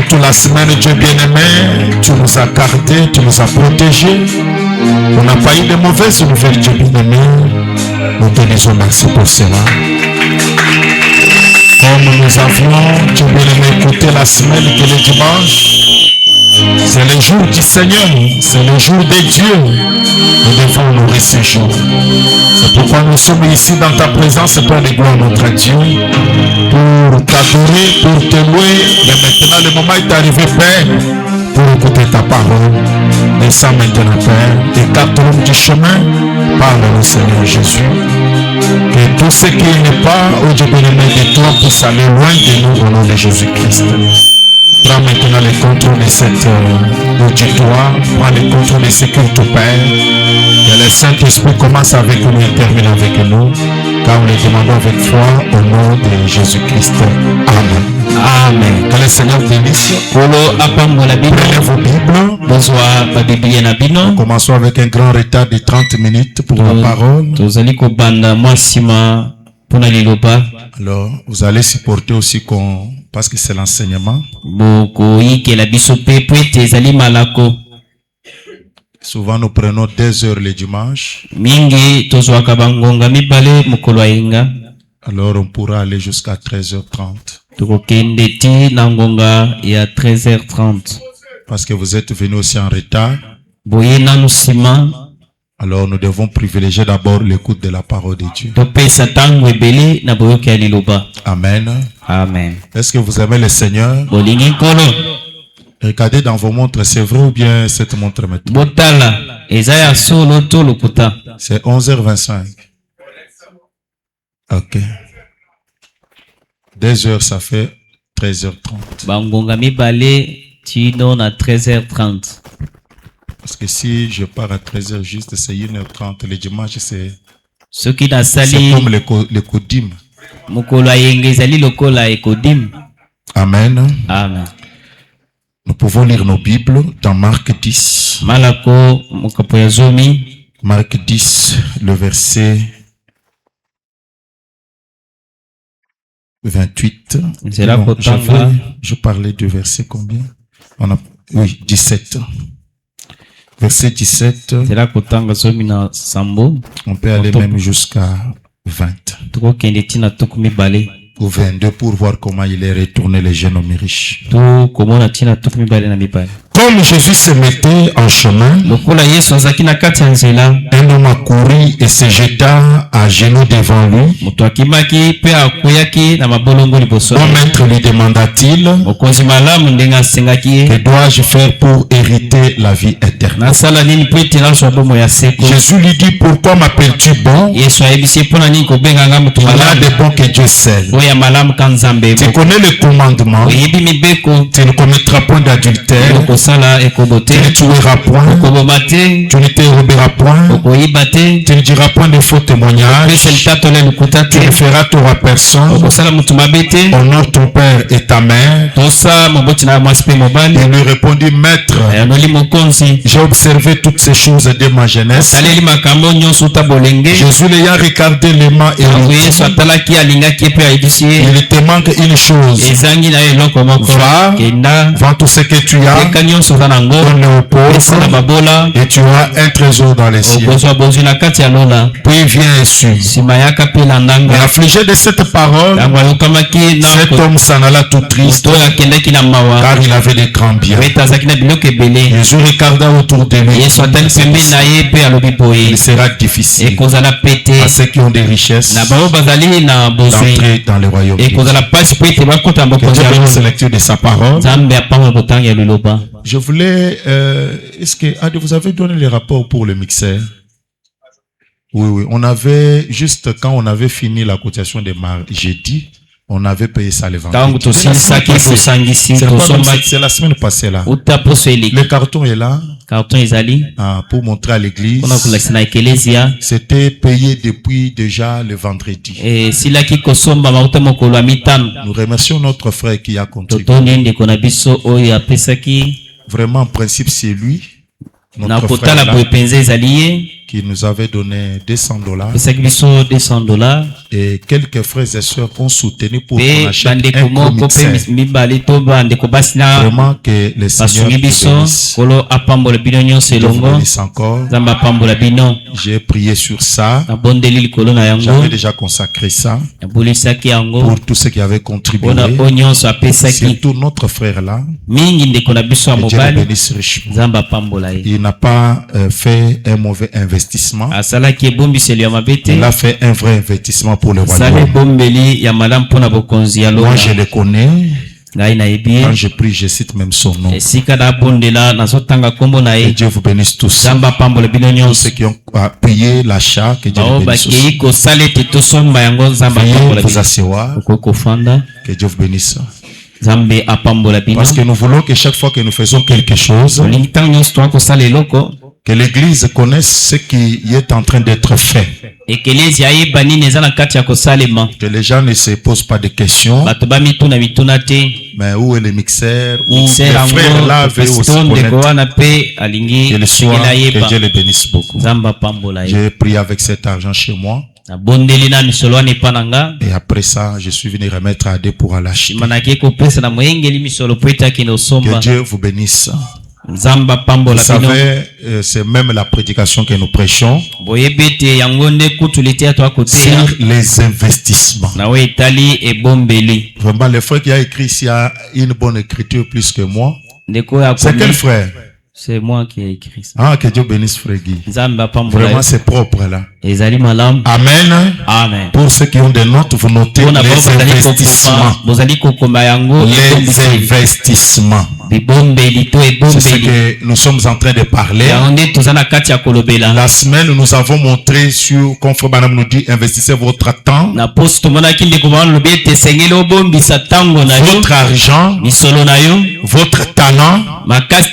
toute la semaine, Dieu bien-aimé, tu nous as gardés, tu nous as protégés. On n'a pas eu de mauvaises nouvelles, Dieu bien-aimé. Nous te disons merci pour cela. Comme nous avions, Dieu bien-aimé, écouté la semaine que le dimanche, c'est le jour du Seigneur, c'est le jour de Dieu. Nous devons honorer ce jour. C'est pourquoi nous sommes ici dans ta présence, Père de gloire, notre Dieu, pour t'adorer, pour te louer. Mais maintenant, le moment est arrivé, Père, pour écouter ta parole. Descends maintenant, Père, écarte-nous du chemin. Parle-nous, Seigneur Jésus. Que tout ce qui n'est pas, au Dieu bien-aimé de toi, puisse aller loin de nous au nom de Jésus-Christ. Prends maintenant le contrôle de cette auditoire, prends le contrôle de ce culte, Père. Que le Saint-Esprit commence avec nous et termine avec nous, car nous le demandons avec foi au nom de Jésus-Christ. Amen. Amen. Que le Seigneur bénisse. Prenez vos Bibles. Nous commençons avec un grand retard de 30 minutes pour la parole. Alors, vous allez supporter aussi parce que c'est l'enseignement. Souvent, nous prenons 2 heures le dimanche. Alors, on pourra aller jusqu'à 13h30. Parce que vous êtes venus aussi en retard. Alors nous devons privilégier d'abord l'écoute de la parole de Dieu. Amen. Amen. Est-ce que vous aimez le Seigneur? Regardez dans vos montres, c'est vrai ou bien cette montre maintenant? C'est 11h25. Ok. 2 heures, ça fait 13h30. Parce que si je pars à 13h juste, c'est 1h30. Le dimanche, c'est comme le Kodim. Amen. Amen. Nous pouvons lire nos Bibles dans Marc 10. Marc 10, le verset 28. Non, je parlais du verset combien? Oui, 17. Verset 17. On peut aller même jusqu'à 20. Ou 22 pour voir comment il est retourné les jeunes hommes riches. Comme Jésus se mettait en chemin, un homme accourut et se jeta à genoux devant lui. Mon maître, lui demanda-t-il, que dois-je faire pour hériter la vie éternelle? Jésus lui dit, pourquoi m'appelles-tu bon? Il y a de bons que Dieu seul. Tu connais le commandement. Tu ne commettras point d'adultère. Tu ne tueras point. Tu ne te roberas point. Tu ne diras point de faux témoignages. Tu ne feras tort à personne. Honore ton père et ta mère. Il lui répondit, maître, j'ai observé toutes ces choses dès ma jeunesse. Jésus l'ayant regardé les mains et il te manque une chose. Va, vends tout ce que tu as, donne aux pauvres, et tu auras un trésor dans les cieux. Puis viens et suis. Et affligé de cette parole, cet homme s'en alla tout triste, car il avait de grands biens. Jésus regarda autour de lui. Il sera difficile à ceux qui ont des richesses d'entrer dans le royaume. Que Dieu bénisse la lecture de sa parole. Je voulais... est-ce que vous avez donné les rapports pour le mixeur? Oui. On avait, juste quand on avait fini la cotisation de jeudi, on avait payé ça le vendredi. C'est la semaine passée là. Le carton est là. Pour montrer à l'église. C'était payé depuis déjà le vendredi. Nous remercions notre frère qui a contribué. Vraiment, en principe, c'est lui. Notre frère là, qui nous avait donné $200. $200. Et quelques frères et sœurs ont soutenu pour qu'on achète un mixeur. Vraiment que le Seigneur nous bénisse. Je vous bénisse encore. J'ai prié sur ça. J'avais déjà consacré ça pour tous ceux qui avaient contribué. Surtout notre frère là. Que Dieu le bénisse richement. Il n'a pas fait un mauvais investissement. Il a fait un vrai investissement pour le royaume. Moi je le connais. Quand je prie, je cite même son nom. Que Dieu vous bénisse tous. Tous ceux qui ont appuyé l'achat, que Dieu vous bénisse aussi. Veuillez vous asseoir. Que Dieu vous bénisse. Parce que nous voulons que chaque fois que nous faisons quelque chose, que l'Église connaisse ce qui est en train d'être fait. Que les gens ne se posent pas de questions. Mais où est le mixeur? Où les frères là veulent aussi connaître. Qu'il soit, que Dieu les bénisse beaucoup. J'ai prié avec cet argent chez moi. Et après ça, je suis venu remettre à Dieu pour l'acheter. Que Dieu vous bénisse. Vous savez, c'est même la prédication que nous prêchons sur les investissements. Vraiment, le frère qui a écrit ici a une bonne écriture plus que moi. C'est quel frère? C'est moi qui ai écrit ça. Ah, que Dieu bénisse frère Guy. Vraiment, c'est propre là. Amen. Amen. Pour ceux qui ont des notes, vous notez les investissements. Les investissements. C'est ce que nous sommes en train de parler. La semaine, nous avons montré sur, comme Frère Branham nous dit, investissez votre temps, votre argent, votre talent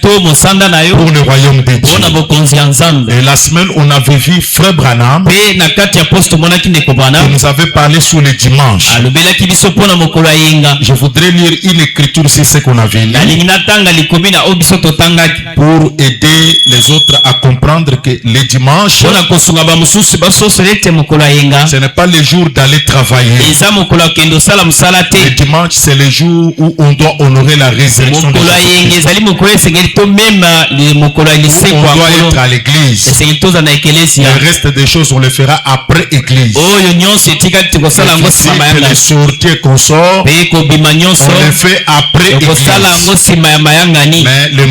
pour le royaume de Dieu. Et la semaine, on avait vu Frère Branham qui nous avait parlé sur le dimanche. Je voudrais lire une écriture sur ce qu'on avait lu pour aider les autres à comprendre que le dimanche, ce n'est pas le jour d'aller travailler. Le dimanche, c'est le jour où on doit honorer la résurrection de Jésus-Christ. On doit être à l'église. Le reste des choses, on le fera après église. Les sorties qu'on sort, on le fait après église. Mais le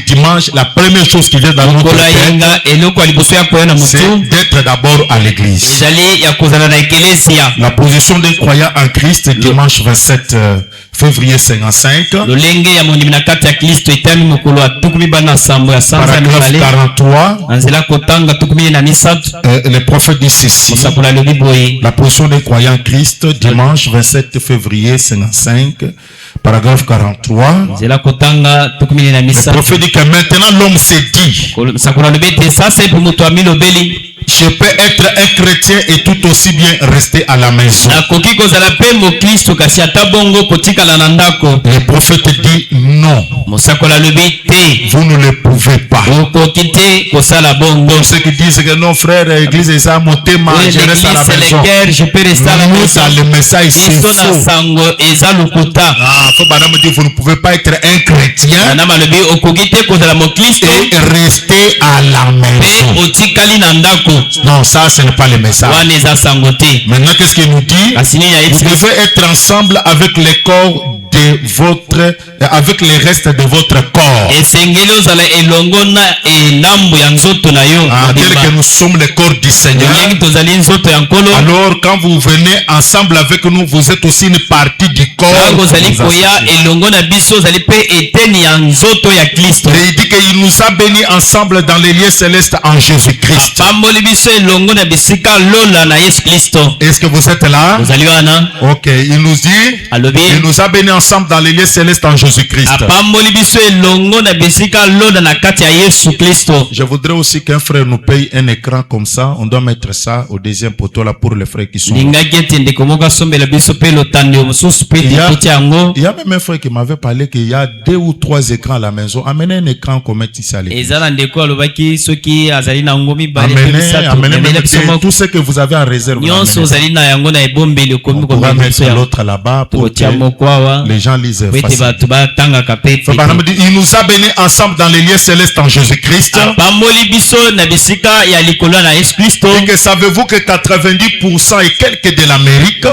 dimanche, la première chose qui vient dans notre tête, c'est d'être d'abord à l'église. La position d'un croyant en Christ, dimanche 27 février 55, paragraphe 43, le prophète dit ceci. La position des croyants en Christ, dimanche 27 février 55, paragraphe 43. Le prophète dit que maintenant l'homme s'est dit, je peux être un chrétien et tout aussi bien rester à la maison. Le prophète dit non. Vous ne le pouvez pas. Ceux qui disent que non, frère, l'église est ça, mon thème, je reste à la maison. Nous, dans le message, c'est faux. Vous ne pouvez pas être un chrétien et rester à la maison. Non, ça, ce n'est pas le message. Maintenant, qu'est-ce qu'il nous dit? Vous devez être ensemble avec les corps de votre, avec les restes de votre corps. Tel que nous sommes le corps du Seigneur. Alors, quand vous venez ensemble avec nous, vous êtes aussi une partie du corps. Et il dit qu'il nous a bénis ensemble dans les lieux célestes en Jésus-Christ. Est-ce que vous êtes là? Ok, il nous dit, il nous a bénis ensemble ensemble dans les lieux célestes en Jésus-Christ. Je voudrais aussi qu'un frère nous paye un écran comme ça. On doit mettre ça au deuxième poteau là pour les frères qui sont là. Il y a même un frère qui m'avait parlé qu'il y a 2 ou 3 écrans à la maison. Amenez un écran qu'on met ici à l'église. Amenez tout ce que vous avez en réserve. On pourra mettre l'autre là-bas pour que les gens lisent facilement. Il nous a bénis ensemble dans les lieux célestes en Jésus-Christ. Et que savez-vous que 90% et quelques de l'Amérique,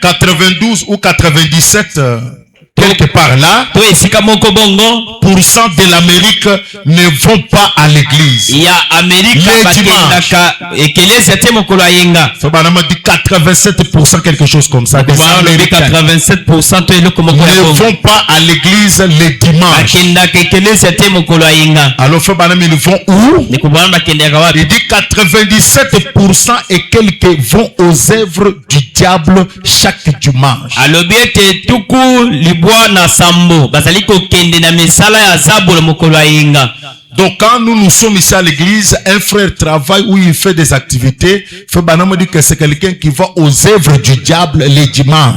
92 ou 97 quelque part là, pourcent de l'Amérique ne vont pas à l'église. Les dimanches. 87% quelque chose comme ça. Des Américains ne vont pas à l'église les dimanches. Alors ils vont où? Il dit 97% et quelques vont aux œuvres du diable chaque dimanche. Donc quand nous sommes ici à l'église, un frère travaille ou il fait des activités, Fabanama dit que c'est quelqu'un qui va aux œuvres du diable les dimanches.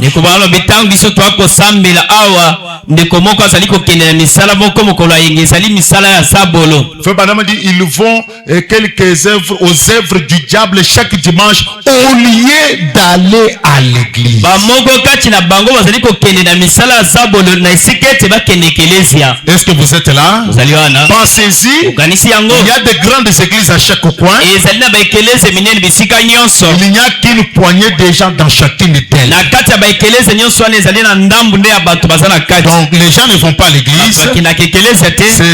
Fabanama dit ils vont quelques œuvres aux œuvres du diable chaque dimanche au lieu d'aller à l'église. Est-ce que vous êtes là? Pensez-y. Il y a de grandes églises à chaque coin. Il n'y a qu'une poignée de gens dans chacune d'elles. Donc les gens ne vont pas à l'église.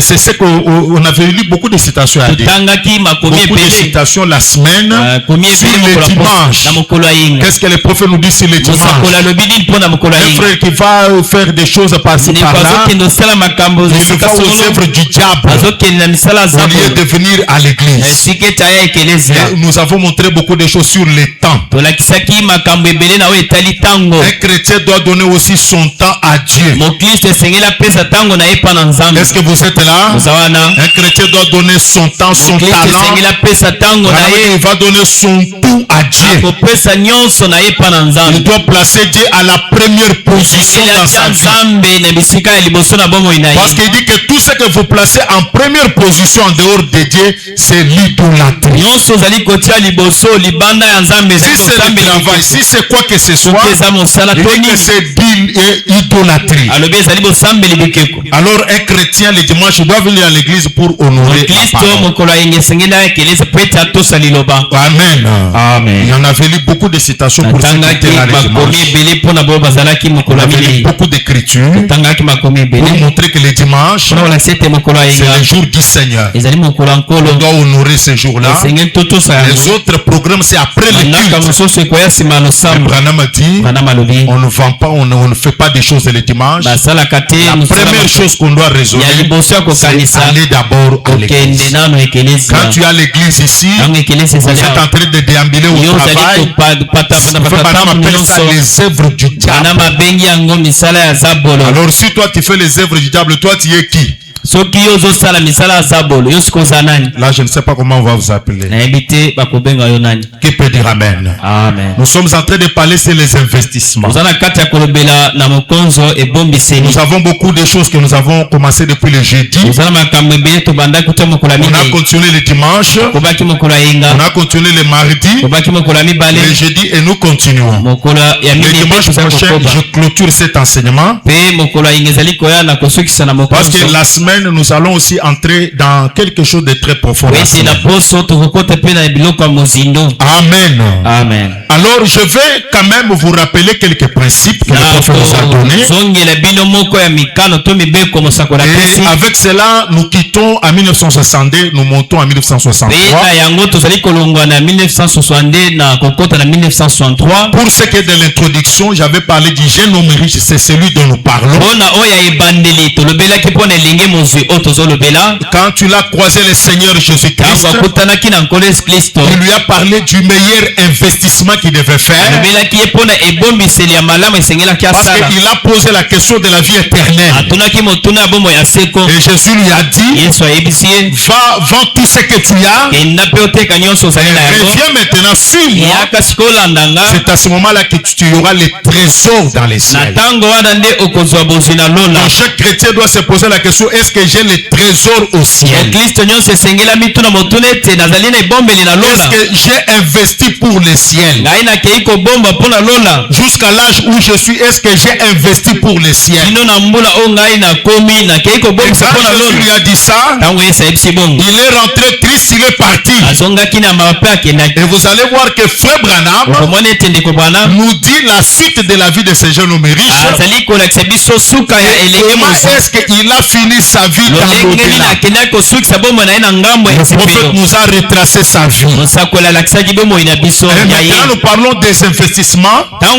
C'est ce qu'on avait lu beaucoup de citations à dire. Beaucoup de citations la semaine sur le dimanche. Qu'est-ce que les prophètes nous disent sur le dimanche? Un frère qui va faire des choses par-ci par-là, il va aux œuvres du diable au lieu de venir à l'église. Nous avons montré beaucoup de choses sur le temps. Un chrétien doit donner aussi son temps à Dieu. Est-ce que vous êtes là? Un chrétien doit donner son temps, son talent. Il va donner son tout à Dieu. Il doit placer Dieu à la première position dans sa vie. Parce qu'il dit que tout ce que vous placez en première position en dehors de Dieu, c'est l'idolâtrie. Si c'est le travail, si c'est quoi que ce soit, il dit que c'est idolâtrie. Alors un chrétien le dimanche, il doit venir à l'église pour honorer la parole. Amen. Amen. Il y en avait lu beaucoup de citations pour citer la dimanche. On avait lu beaucoup d'écritures pour montrer que le dimanche, c'est le jour du Seigneur. On doit honorer ce jour-là. Les autres programmes, c'est après le culte. Branham a dit, on ne vend pas, on ne fait pas des choses le dimanche. La première chose qu'on doit résoudre, c'est aller d'abord à l'église. Quand tu es à l'église ici, vous êtes en train de déambuler au travail. Branham appelle ça les œuvres du diable. Alors si toi tu fais les œuvres du diable, toi tu es qui? Là, je ne sais pas comment on va vous appeler. Qui peut dire Amen? Amen. Nous sommes en train de parler sur les investissements. Nous avons beaucoup de choses que nous avons commencé depuis le jeudi. On a continué le dimanche. On a continué le mardi. Le jeudi et nous continuons. Le dimanche prochain, je clôture cet enseignement. Parce que la semaine, nous allons aussi entrer dans quelque chose de très profond. Amen. Amen. Alors je vais quand même vous rappeler quelques principes que le prophète nous a donnés. Et avec cela, nous quittons en 1962, nous montons en 1963. Pour ce qui est de l'introduction, j'avais parlé du jeune homme riche, c'est celui dont nous parlons. Quand tu l'as croisé le Seigneur Jésus-Christ, il lui a parlé du meilleur investissement qu'il devait faire. Parce qu'il a posé la question de la vie éternelle. Et Jésus lui a dit, va, vends tout ce que tu as et reviens maintenant, suis-moi. C'est à ce moment-là que tu auras les trésors dans les ciels. Donc chaque chrétien doit se poser la question, est-ce que j'ai les trésors au ciel? Est-ce que j'ai investi pour le ciel? Jusqu'à l'âge où je suis, est-ce que j'ai investi pour le ciel? Et quand Jésus lui a dit ça, il est rentré triste, il est parti. Et vous allez voir que Frère Branham nous dit la suite de la vie de ce jeune homme riche. Comment est-ce qu'il a fini sa vie dans l'au-delà? Le prophète nous a retracé sa vie. Et maintenant nous parlons des investissements. Frère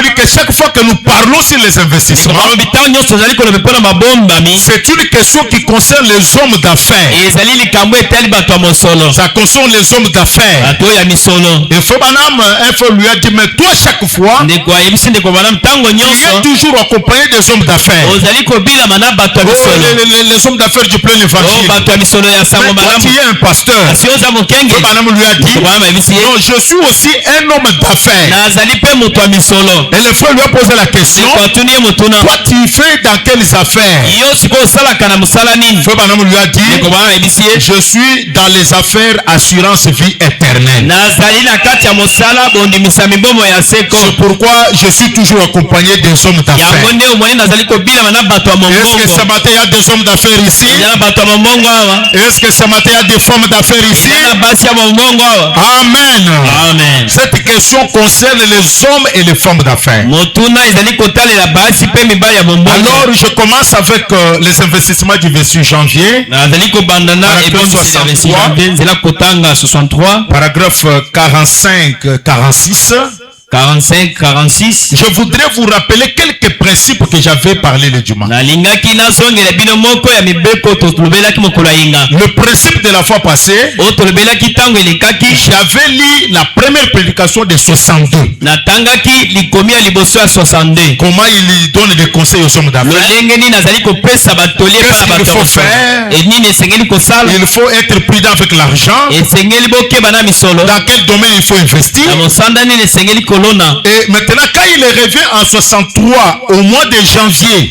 dit que chaque fois que nous parlons sur les investissements, c'est une question qui concerne les hommes d'affaires. Ça concerne les hommes d'affaires. Et Frère Branham, un fois lui a dit, mais toi chaque fois, tu es toujours accompagné des hommes d'affaires. Les hommes d'affaires du plein évangile. Mais toi tu es un pasteur. Frère Branham lui a dit, non, je suis aussi un homme d'affaires. Et le frère lui a posé la question, toi tu fais dans quelles affaires? Frère Branham lui a dit, je suis dans les affaires assurance vie éternelle. C'est pourquoi je suis toujours accompagné des hommes d'affaires. Est-ce que ce matin il y a des hommes d'affaires ici? Est-ce que ce matin il y a des femmes d'affaires ici? Amen. Amen. Cette question concerne les hommes et les femmes d'affaires. Alors je commence avec les investissements du 28 janvier. Paragraphe 45-46. 45-46. Je voudrais vous rappeler quelques principes que j'avais parlé le dimanche. Le principe de la fois passée, j'avais lu la première prédication de 62. Comment il donne des conseils aux hommes d'affaires. Qu'est-ce qu'il faut faire? Il faut être prudent avec l'argent. Dans quel domaine il faut investir? Et maintenant, quand il revient en 63, au mois de janvier,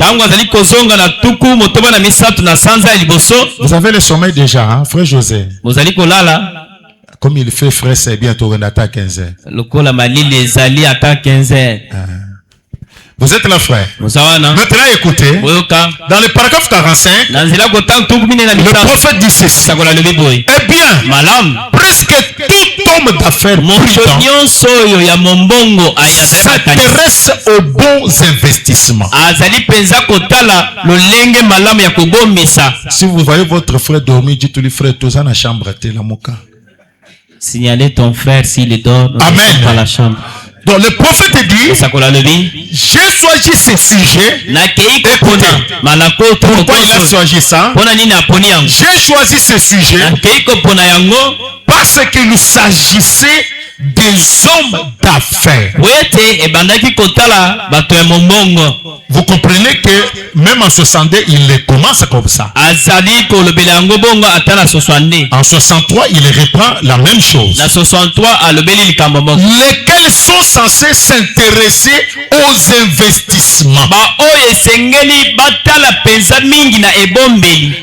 vous avez le sommeil déjà, hein, frère José? Comme il fait frais, c'est bientôt on attaque 15h. Vous êtes là, frère? Maintenant, écoutez. Dans le paragraphe 45, le prophète dit ceci. Eh bien, presque tout homme d'affaires s'intéresse aux bons investissements. Si vous voyez votre frère dormir, dites-lui, frère, tous dans la chambre, t'es la moka. Signalez ton frère s'il dort dans la chambre. Donc le prophète dit, j'ai choisi ce sujet. Écoutez, pourquoi il a choisi ça? J'ai choisi ce sujet parce qu'il s'agissait des hommes d'affaires. Vous comprenez que même en 62, il commence comme ça. En 63, il reprend la même chose. Lesquels sont censés s'intéresser aux investissements.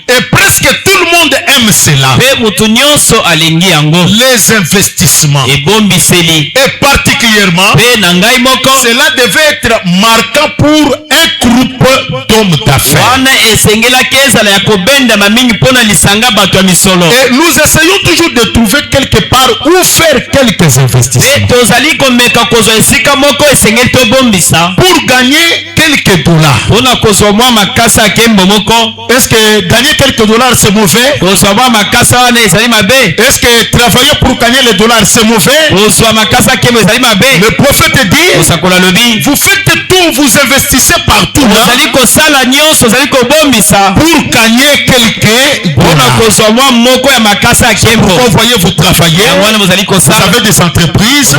Et presque tout le monde aime cela. Les investissements. Et particulièrement, cela devait être marquant pour un groupe d'hommes d'affaires. Et nous essayons toujours de trouver quelque part où faire quelques investissements. Pour gagner quelques dollars. Est-ce que gagner quelques dollars c'est mauvais? Est-ce que travailler pour gagner les dollars c'est mauvais? Le prophète dit, vous faites tout, vous investissez partout pour gagner quelques dollars. Pourquoi voyez-vous travailler? Vous avez des entreprises,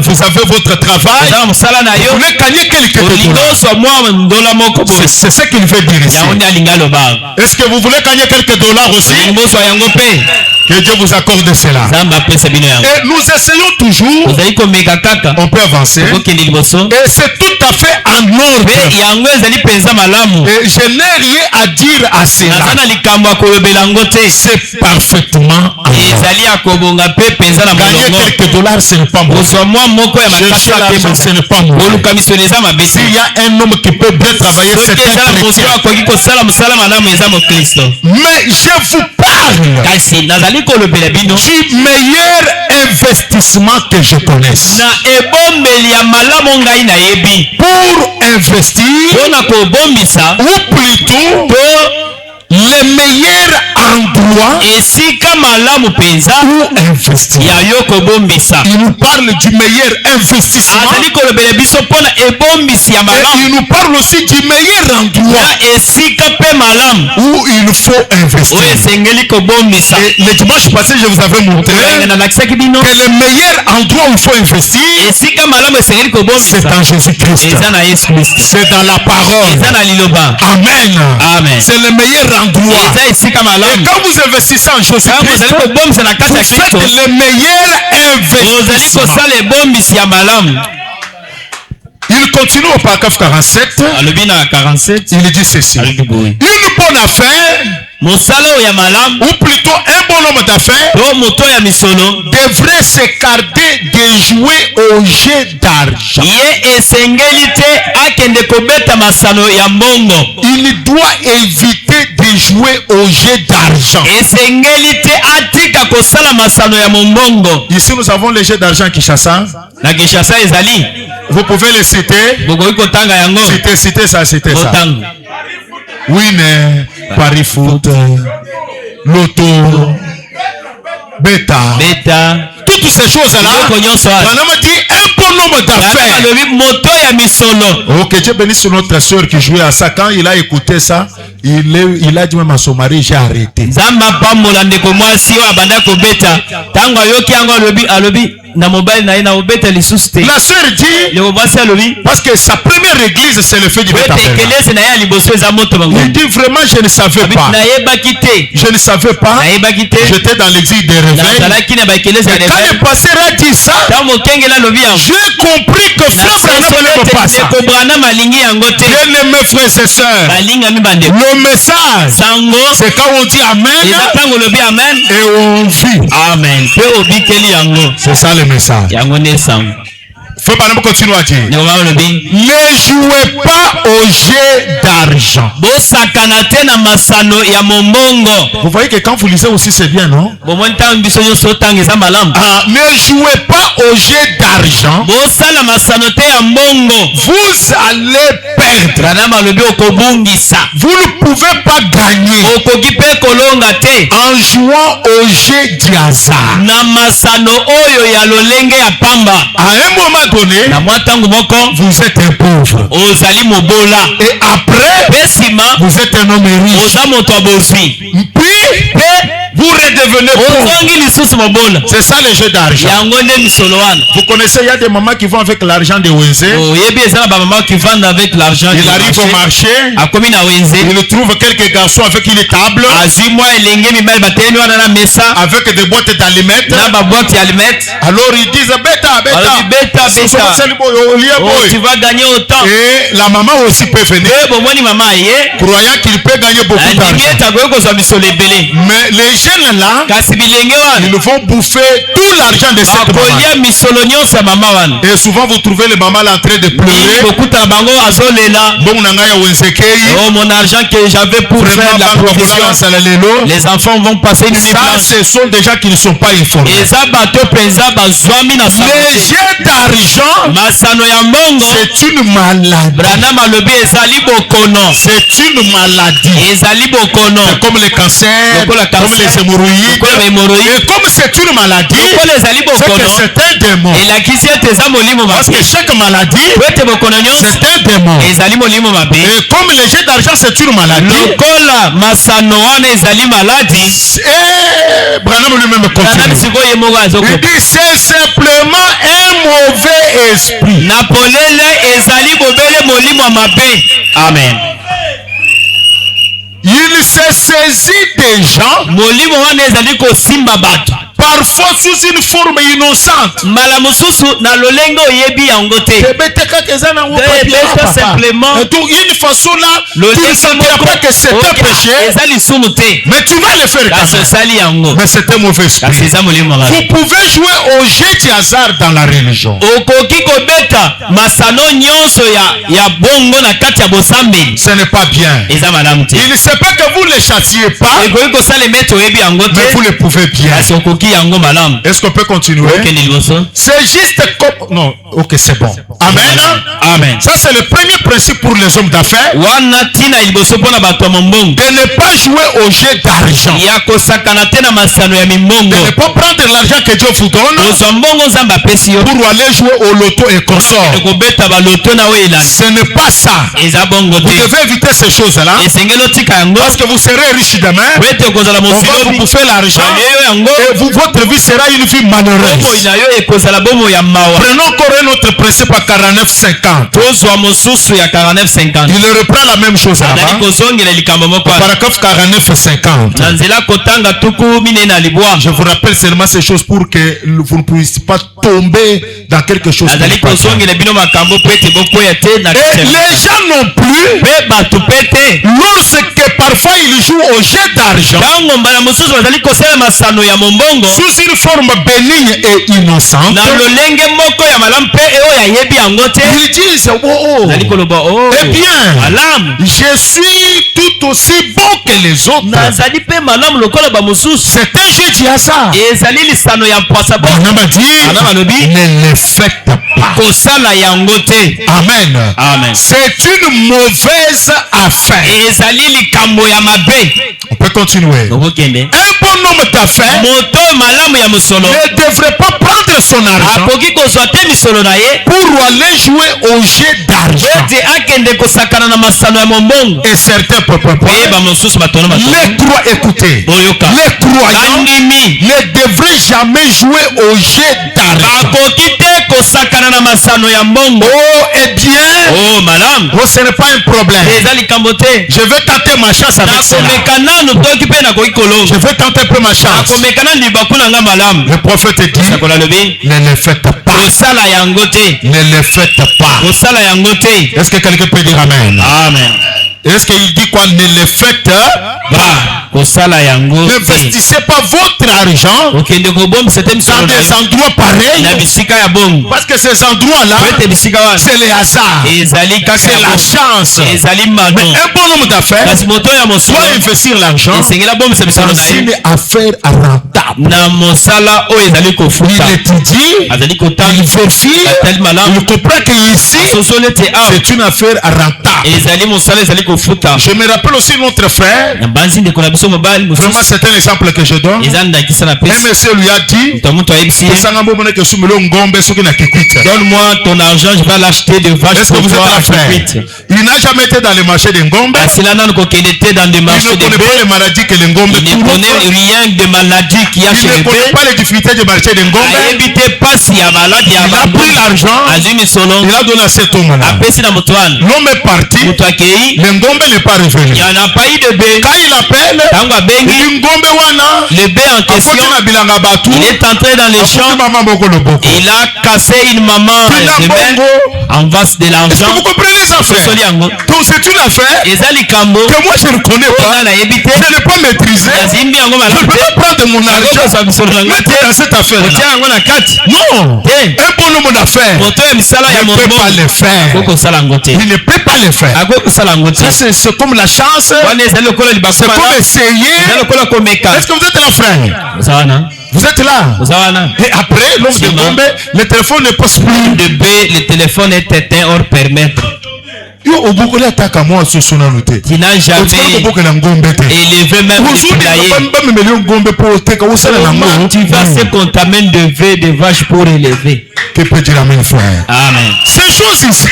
vous avez votre travail, vous voulez gagner quelques dollars. C'est ce qu'il veut dire ici. Est-ce que vous voulez gagner quelques dollars aussi? Que Dieu vous accorde cela. Et nous essayons toujours. On peut avancer. Et c'est tout à fait en ordre. Et je n'ai rien à dire à cela. C'est parfaitement en ordre. Gagner quelques dollars, ce n'est pas moi. Je suis là, ce n'est pas moi. S'il y a un homme qui peut bien travailler, c'est un chrétien. Mais je vous parle du meilleur investissement que je connaisse. Pour investir, ou plutôt les meilleurs endroits où investir. Il nous parle du meilleur investissement. Et il nous parle aussi du meilleur endroit où il faut investir. Et le dimanche passé, je vous avais montré que le meilleur endroit où il faut investir, c'est en Jésus-Christ. C'est dans la parole. Amen. C'est le meilleur endroit. Et quand vous investissez en Jésus-Christ, vous faites le meilleur investissement. Il continue au paragraphe 47. Il dit ceci. Une bonne affaire, ou plutôt un bon homme d'affaires, devrait s'écarter de jouer au jeu d'argent. Il doit éviter de jouer au jeu d'argent. Ici nous avons le jeu d'argent Kinshasa. Vous pouvez le citer. Citer ça. Winner, Paris Foot, Loto, Beta. Toutes ces choses-là, on a dit un bon nombre d'affaires. Ok, Dieu bénisse notre soeur qui jouait à ça. Quand il a écouté ça, il a dit même à son mari, j'ai arrêté. La soeur dit, parce que sa première église c'est le feu du Beta. Il dit vraiment je ne savais pas. Je ne savais pas. J'étais dans l'exil des réveils. Et quand le pasteur a dit ça, j'ai compris que frère Branham n'aime pas ça. Bien-aimés frères et sœurs, le message c'est quand on dit Amen et on vit. Amen. C'est ça le message. Faut pas continuer à dire. Ne jouez pas au jeu d'argent. Vous voyez que quand vous lisez aussi c'est bien, non? Ne jouez pas au jeu d'argent. Vous allez perdre. Vous ne pouvez pas gagner en jouant au jeu du hasard. À un moment donné, vous êtes un pauvre. Et après, vous êtes un homme riche. Puis, vous redevenez pauvre. C'est ça le jeu d'argent. Vous connaissez, il y a des mamans qui vont avec l'argent de Wenze. Il arrive au marché. Il trouve quelques garçons avec une table. Avec des boîtes d'allumettes. Alors ils disent bêta. Tu vas gagner autant. Et la maman aussi peut venir, croyant qu'il peut gagner beaucoup d'argent. Mais les jeunes là, ils vont bouffer tout l'argent de cette maman. Et souvent vous trouvez les mamans là en train de pleurer. Oh, mon argent que j'avais pour faire la provision. Les enfants vont passer une nuit blanche. Ce sont des gens qui ne sont pas informés. Les jeux d'argent, c'est une maladie. C'est une maladie. C'est comme le cancer, comme les hémorroïdes. Et comme c'est une maladie, c'est que c'est un démon. Parce que chaque maladie, c'est un démon. Et comme les jeux d'argent, c'est une maladie. Et Branham lui-même continue. Il dit c'est simplement un mauvais esprit. Amen. Il se saisit des gens parfois sous une forme innocente. Simplement une façon là, tu ne sentiras pas que c'est un péché, mais tu vas le faire quand même. Mais c'est un mauvais esprit. Vous pouvez jouer au jeu du hasard dans la religion. Ce n'est pas bien. Il ne sait pas que vous ne les châtiez pas, mais vous le pouvez bien. Est-ce qu'on peut continuer? C'est juste comme... Non, ok, c'est bon. Amen. Amen. Ça, c'est le premier principe pour les hommes d'affaires. De ne pas jouer au jeu d'argent. De ne pas prendre l'argent que Dieu vous donne pour aller jouer au loto et consort. Ce n'est pas ça. Vous devez éviter ces choses-là. Parce que vous serez riche demain. On va vous bouffer l'argent. Et votre vie sera une vie malheureuse. Prenons encore un autre principe à 49-50. Il reprend la même chose là-bas. Paragraphe 49-50. Je vous rappelle seulement ces choses pour que vous ne puissiez pas tomber dans quelque chose. Et les gens non plus, lorsque parfois ils jouent au jeu d'argent sous une forme bénigne et innocente, ils disent eh bien, je suis tout aussi bon que les autres. C'est un jeu du hasard. On m'a dit, ne le faites pas. Amen. Amen. C'est une mauvaise affaire. On peut continuer. Un bon homme d'affaires ne devrait pas prendre son argent pour aller jouer au jeu d'argent. Et certains peuvent écoutez, les croyants ne devraient jamais jouer au jeu d'argent. Oh, eh bien, ce n'est pas un problème. Je vais tenter ma chance avec cela. Je vais tenter un peu ma chance. Le prophète dit, ne le faites pas. Ne le faites pas. Est-ce que quelqu'un peut dire Amen? Amen. Est-ce qu'il dit quoi? Ne le faites pas. N'investissez pas votre argent dans des endroits pareils. Parce que ces endroits-là, c'est le hasard. C'est la chance. Mais un bon homme d'affaires doit investir l'argent dans une affaire rentable. Il étudie, il vérifie, il comprend qu'ici, c'est une affaire rentable. Je me rappelle aussi notre frère. Vraiment, c'est un exemple que je donne. Un monsieur lui a dit, donne-moi ton argent, je vais l'acheter de vaches. Est-ce que vous êtes un frère? Il n'a jamais été dans le marché de Ngombe. Il ne connaît pas les maladies que les Ngombe trouvent. Il ne connaît rien de maladie qu'il y a chez les Il ne connaît pas les difficultés du marché de Ngombe. Il a pris l'argent. Il a donné à cet homme-là. L'homme est parti. Le Ngombe n'est pas revenu. Il n'y en a pas eu de bé. Quand il appelle, le bé en question, il est entré dans les champs. Il a cassé une maman. en face de l'argent. Est-ce que vous comprenez les affaires? Donc c'est une affaire que moi je ne connais pas, je n'ai pas maîtrisé. Je ne peux pas prendre mon argent, mettre dans cette affaire. Non, un bon nombre d'affaires il ne peut pas le faire. Il ne peut pas le faire. Ça c'est comme la chance, c'est comme essayer. Est-ce que vous êtes là, frère? Vous êtes là. Et après, l'homme de bombe, le téléphone ne passe plus. Le téléphone est éteint hors permettre. Tu n'as jamais élevé même le poulailler. Tu vas se contaminer de V de vache pour élever. Que peut dire amen, frère? Amen. Ces choses ici.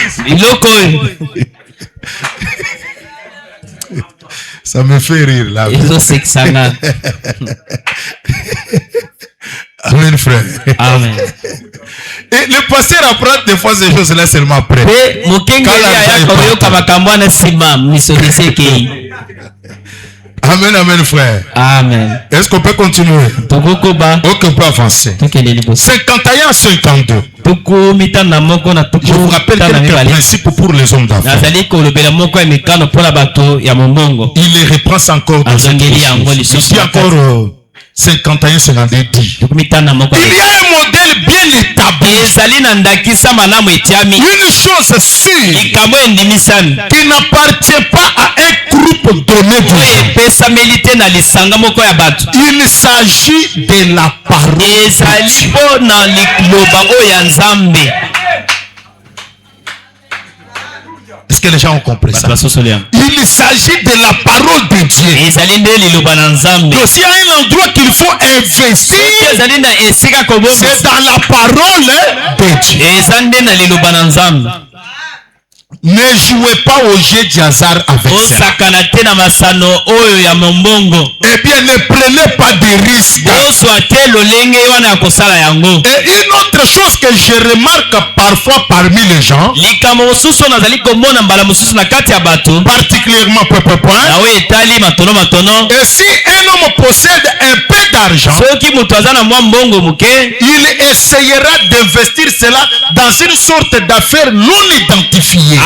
Ça me fait rire là. Amen, frère. Amen. Et le pasteur apprend des fois ces choses-là seulement après. Amen, amen, frère. Amen. Est-ce qu'on peut continuer? Ok, on peut avancer. 51 à 52. Je vous rappelle quelques principes pour les hommes d'affaires. Il les reprend encore dans cette chose. Ici encore 51, 52 dit. Il y a un modèle bien établi. Une chose sûre qui n'appartient pas à un groupe donné. Il s'agit de la parole. Est-ce que les gens ont compris ça? Il s'agit de la parole de Dieu. Donc s'il y a un endroit qu'il faut investir, c'est dans la parole de Dieu. Ne jouez pas au jeu du hasard avec ça. Eh bien, ne prenez pas de risques. Et une autre chose que je remarque parfois parmi les gens, particulièrement et si un homme possède un peu d'argent, il essayera d'investir cela dans une sorte d'affaire non identifiée.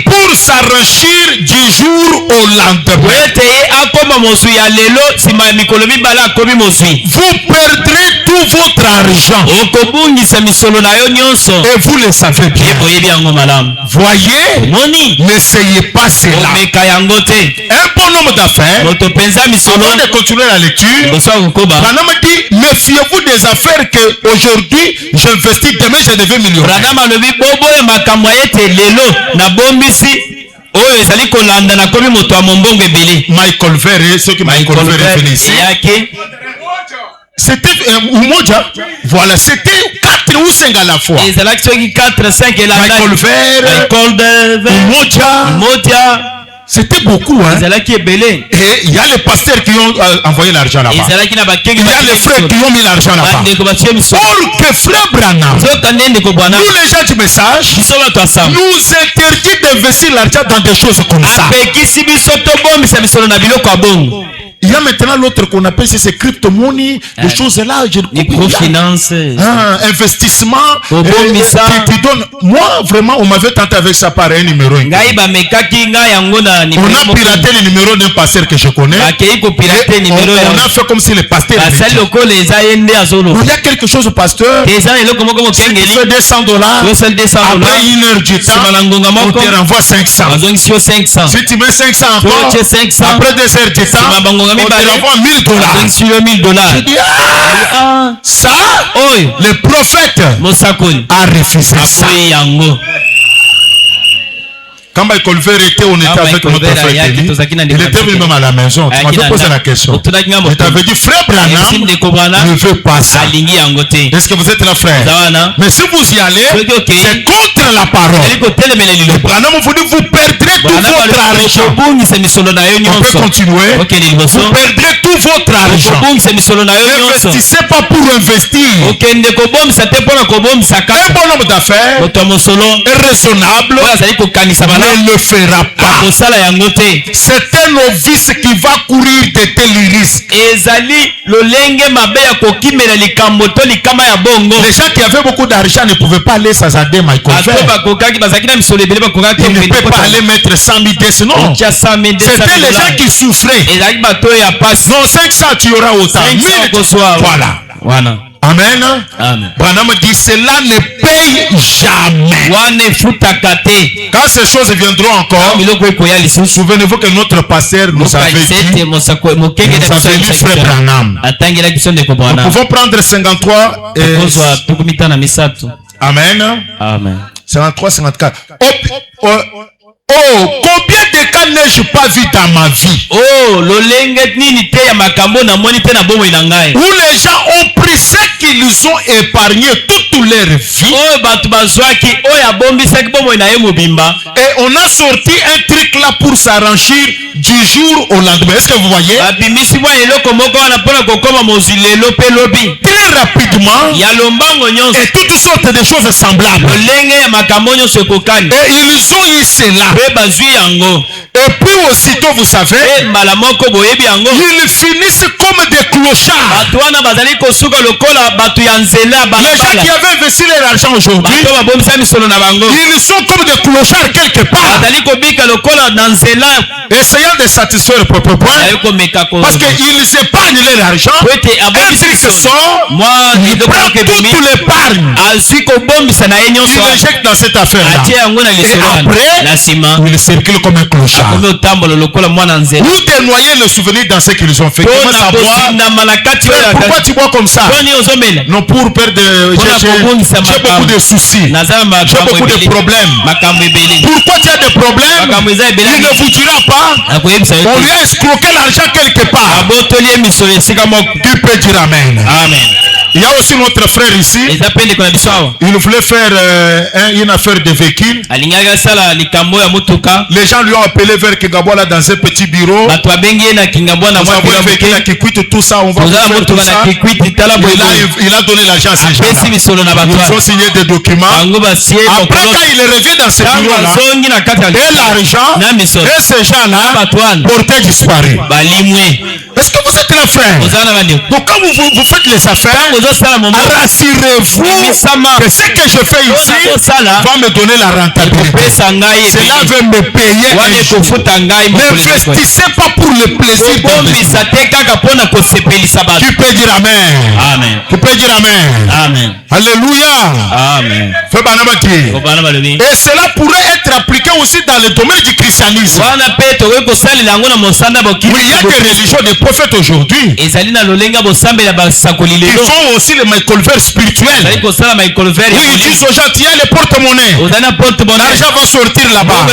Pour s'enrichir du jour au lendemain. Vous perdrez tout votre argent. Et vous le savez bien. Voyez, n'essayez pas cela. Un bon homme d'affaires, avant de continuer la lecture, Branham dit, méfiez-vous des affaires que aujourd'hui j'investis, demain je deviens millionnaire. Michael Verre, ceux qui Michael Verre est ici. C'était voilà, c'était 4 ou 5 à la fois. Michael Verre, Umoja. C'était beaucoup, hein. Et il y a les pasteurs qui ont envoyé l'argent là-bas. Il y a les frères qui ont mis l'argent là-bas. Or que frère Branham, nous les gens du message, nous interdit d'investir l'argent dans des choses comme ça. Il y a maintenant l'autre qu'on appelle ces crypto-monnaies, des choses là. Microfinance. Investissement. Tu donnes. Moi, vraiment, on m'avait tenté avec ça par un numéro. On a piraté le numéro d'un pasteur que je connais. On a fait comme si le pasteur. Il y a quelque chose au pasteur. Si tu fais $200, après une heure du temps, on te renvoie 500. Si tu mets 500 encore, après 2 heures du temps, on te renvoie $1000. Je dis, ça, le prophète a refusé ça. Quand Michael Verre était, on était avec notre frère Kelly. Il était venu même à la maison. Tu m'avais posé la question. Je t'avais dit, frère Branham ne veut pas ça. Est-ce que vous êtes là, frère? Mais si vous y allez, c'est contre la parole. Branham vous dit, vous perdrez tout votre argent. On peut continuer. Vous perdrez tout votre argent. N'investissez pas pour investir. Un bon homme d'affaires est raisonnable. ne le fera pas. C'est un novice qui va courir de tels risques. Les gens qui avaient beaucoup d'argent ne pouvaient pas aller s'azader Michael Phelps. Ils ne pouvaient pas aller mettre 100 000 dess, non. C'était les gens qui souffraient. Non, 500 tu auras autant. Voilà. Amen. Branham dit cela ne paye jamais. Quand ces choses viendront encore, souvenez-vous que notre pasteur nous avait dit, nous avait lu frère Branham. Nous pouvons prendre 53 et... Amen. 53, 54. Oh, combien de cas n'ai-je pas vu dans ma vie? Où les gens ont pris ce qu'ils ont épargné toute leur vie. Et on a sorti un truc là pour s'arranger du jour au lendemain. Est-ce que vous voyez? Très rapidement. Et toutes sortes de choses semblables. Et ils ont eu cela. Et puis aussitôt, vous savez, ils finissent comme des clochards. Les gens qui avaient investi leur argent aujourd'hui, ils sont comme des clochards quelque part, essayant de satisfaire leur propre point, parce qu'ils épargnent leur argent. Un truc sort, ils prennent toute l'épargne, ils l'éjectent dans cette affaire-là. Et après, ils circulent comme un clochard. Où dénoyer le souvenir dans ce qu'ils ont fait? Comment ça boit? Pourquoi tu bois comme ça? Non, pour perdre. J'ai beaucoup de soucis. J'ai beaucoup de problèmes. Pourquoi tu as des problèmes? Il ne vous dira pas. On lui a escroqué l'argent quelque part. Tu peux dire Amen. Il y a aussi notre frère ici. Il voulait faire une affaire de véhicule. Les gens lui ont appelé vers Kingabola dans un petit bureau. Nous avons un véhicule qui quitte tout ça. On va faire tout ça. Il a donné l'argent à ces gens. Ils ont signé des documents. Après, quand il revient dans ce bureau-là, et l'argent, et ces gens-là, portaient disparu. Est-ce que vous êtes là, frère? Donc quand vous faites les affaires, rassurez-vous que ce que je fais ici va me donner la rentabilité. Cela va me payer un jour. N'investissez pas pour le plaisir. Tu peux dire Amen. Tu peux dire Amen. Alléluia. Et cela pourrait être appliqué aussi dans le domaine du christianisme. Oui, il y a des religions, des prophètes aujourd'hui. Ils font aussi le Michael Phelps spirituel. Oui, ils disent aux gens, tiens les porte-monnaie. L'argent va sortir là-bas.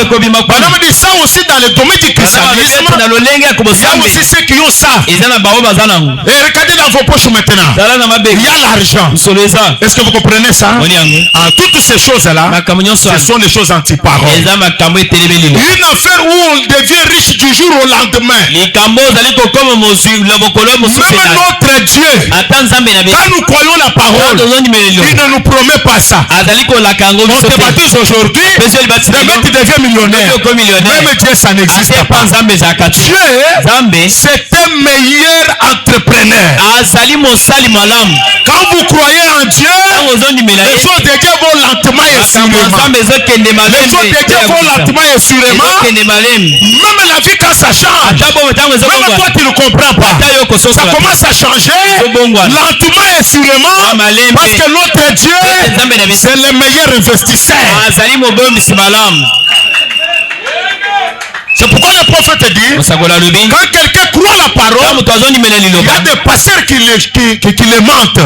Madame dit ça aussi dans le domaine du christianisme. Il y a aussi ceux qui ont ça. Et regardez dans vos poches maintenant. Il y a l'argent. Est-ce que vous comprenez ça? Toutes ces choses-là, ce sont des choses anti-paroles. Une affaire où on devient riche du jour au lendemain. Même notre Dieu, quand nous croyons la parole, il ne nous promet pas ça. On te baptise aujourd'hui, demain tu deviens millionnaire. Même Dieu, ça n'existe pas. Dieu, c'est un meilleur entrepreneur. Quand vous croyez en Dieu, les choses de Dieu vont lentement et sûrement. Les choses de Dieu vont lentement et sûrement. Même la vie quand ça change, même toi tu ne comprends pas. Ça commence à changer lentement et sûrement, parce que notre Dieu, c'est le meilleur investisseur. C'est pourquoi le prophète dit, quand quelqu'un croit la parole, il y a des pasteurs qui les mentent.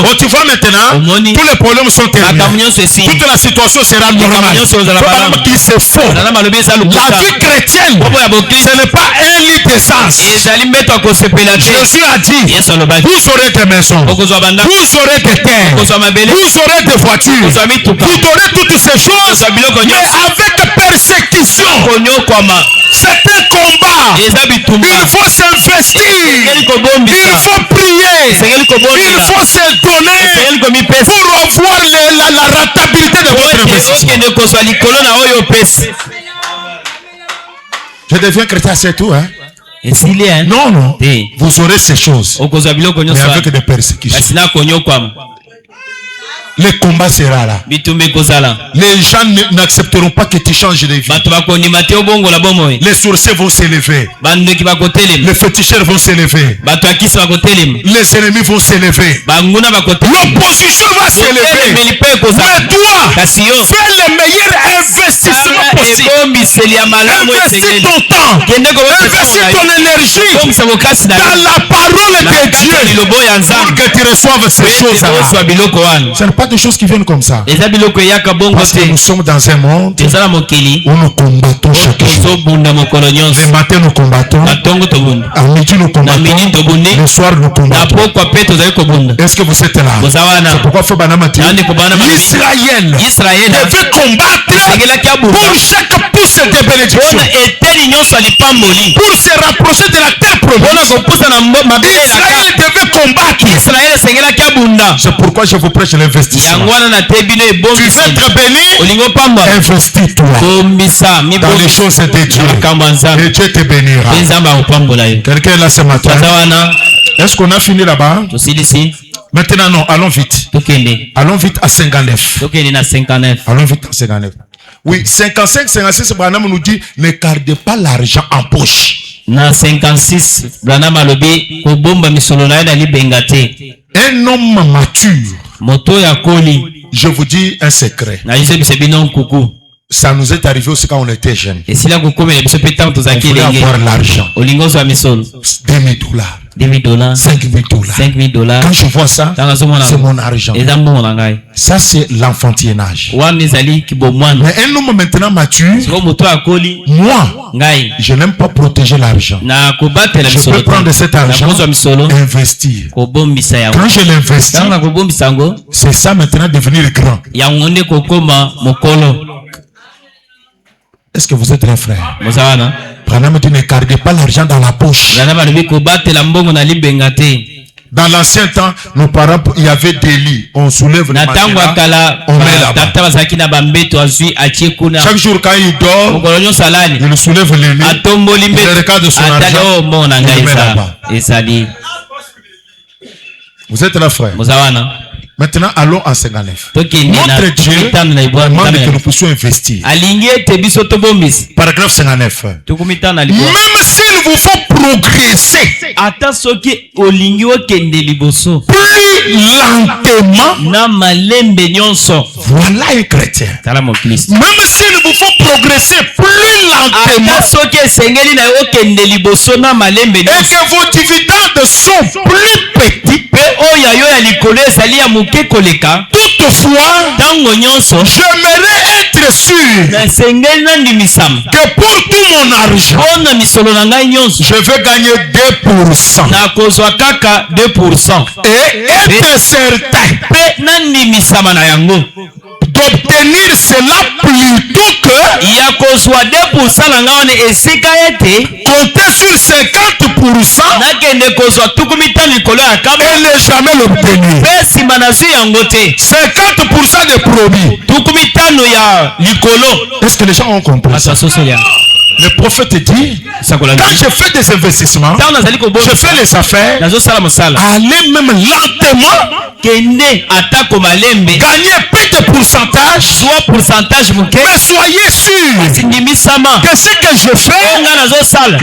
Oh, tu vois maintenant, tous les problèmes sont terminés. Toute la situation sera normale. Qui c'est faux. La vie chrétienne, ce n'est pas un lit d'essence. Jésus a dit, vous aurez des maisons, vous aurez des terres, vous aurez des voitures, vous aurez toutes ces choses, mais avec persécution. C'est un combat. Il faut s'investir. Il faut prier. Il faut se donner. avoir la rentabilité de votre investissement. Je deviens chrétien, c'est tout, hein? Non, non. Vous aurez ces choses, mais avec des persécutions. Le combat sera là. Les gens n'accepteront pas que tu changes de vie. Les sorciers vont s'élever. Les féticheurs vont s'élever. Les ennemis vont s'élever. L'opposition va s'élever. Mais toi, fais le meilleur investissement possible. Investis ton temps. Investis ton énergie dans la parole de Dieu pour que tu reçoives ces choses-là. Ce n'est pas des choses qui viennent comme ça. Parce que nous sommes dans un monde où nous combattons chaque jour. Le matin nous combattons, à midi nous combattons, le soir nous combattons. Est-ce que vous êtes là? C'est pourquoi Fabanama dit Israël devait combattre pour chaque pouce de bénédiction, pour se rapprocher de la terre promise. Israël devait combattre. C'est pourquoi je vous prêche l'investissement. Tu veux être béni, investis-toi dans les choses de Dieu et Dieu te bénira. Quelqu'un est là ce matin? Est-ce qu'on a fini là-bas? Maintenant non, allons vite. Allons vite à 59. Allons vite à 59. Oui, 55, 56, Branham nous dit ne gardez pas l'argent en poche. Na 56 Branham alobi ko bomba misolo na ina libengate. Un homme mature. Moto ya koli. Je vous dis un secret. Na yise bisebinon kuku. Ça nous est arrivé aussi quand on était jeunes. Et si la kuku me bisepetan to zakile. On voulait avoir l'argent. Olingozo wa misolo. $20. $20, $5,000. Quand je vois ça, c'est mon argent. Ça, c'est l'enfantillage. Mais un homme maintenant mature, moi, je n'aime pas protéger l'argent. Je peux prendre cet argent et investir. Quand je l'investis, c'est ça maintenant devenir grand. Est-ce que vous êtes un frère? Branham dit ne gardez pas l'argent dans la poche. Dans l'ancien temps, nos parents, il y avait des lits. On soulève le matelas, on met là-bas. Chaque jour quand il dort, il soulève le lit, il regarde son argent, il le met là-bas. Vous êtes là, frère? Maintenant, allons en 59. Notre Dieu demande que nous puissions investir. Paragraphe 59. Même s'il vous faut progresser plus lentement, voilà un chrétien. Même s'il vous faut progresser plus lentement, et que vos dividendes sont plus petits, toutefois, j'aimerais être sûr que pour tout mon argent, je vais gagner 2%. Et être certain d'obtenir cela plutôt que compter sur 50% et ne jamais l'obtenir. 50% des produits. Est-ce que les gens ont compris ça? Le prophète dit, quand je fais des investissements, je fais les affaires, allez même lentement, gagner peu de pourcentage, mais soyez sûr que ce que je fais,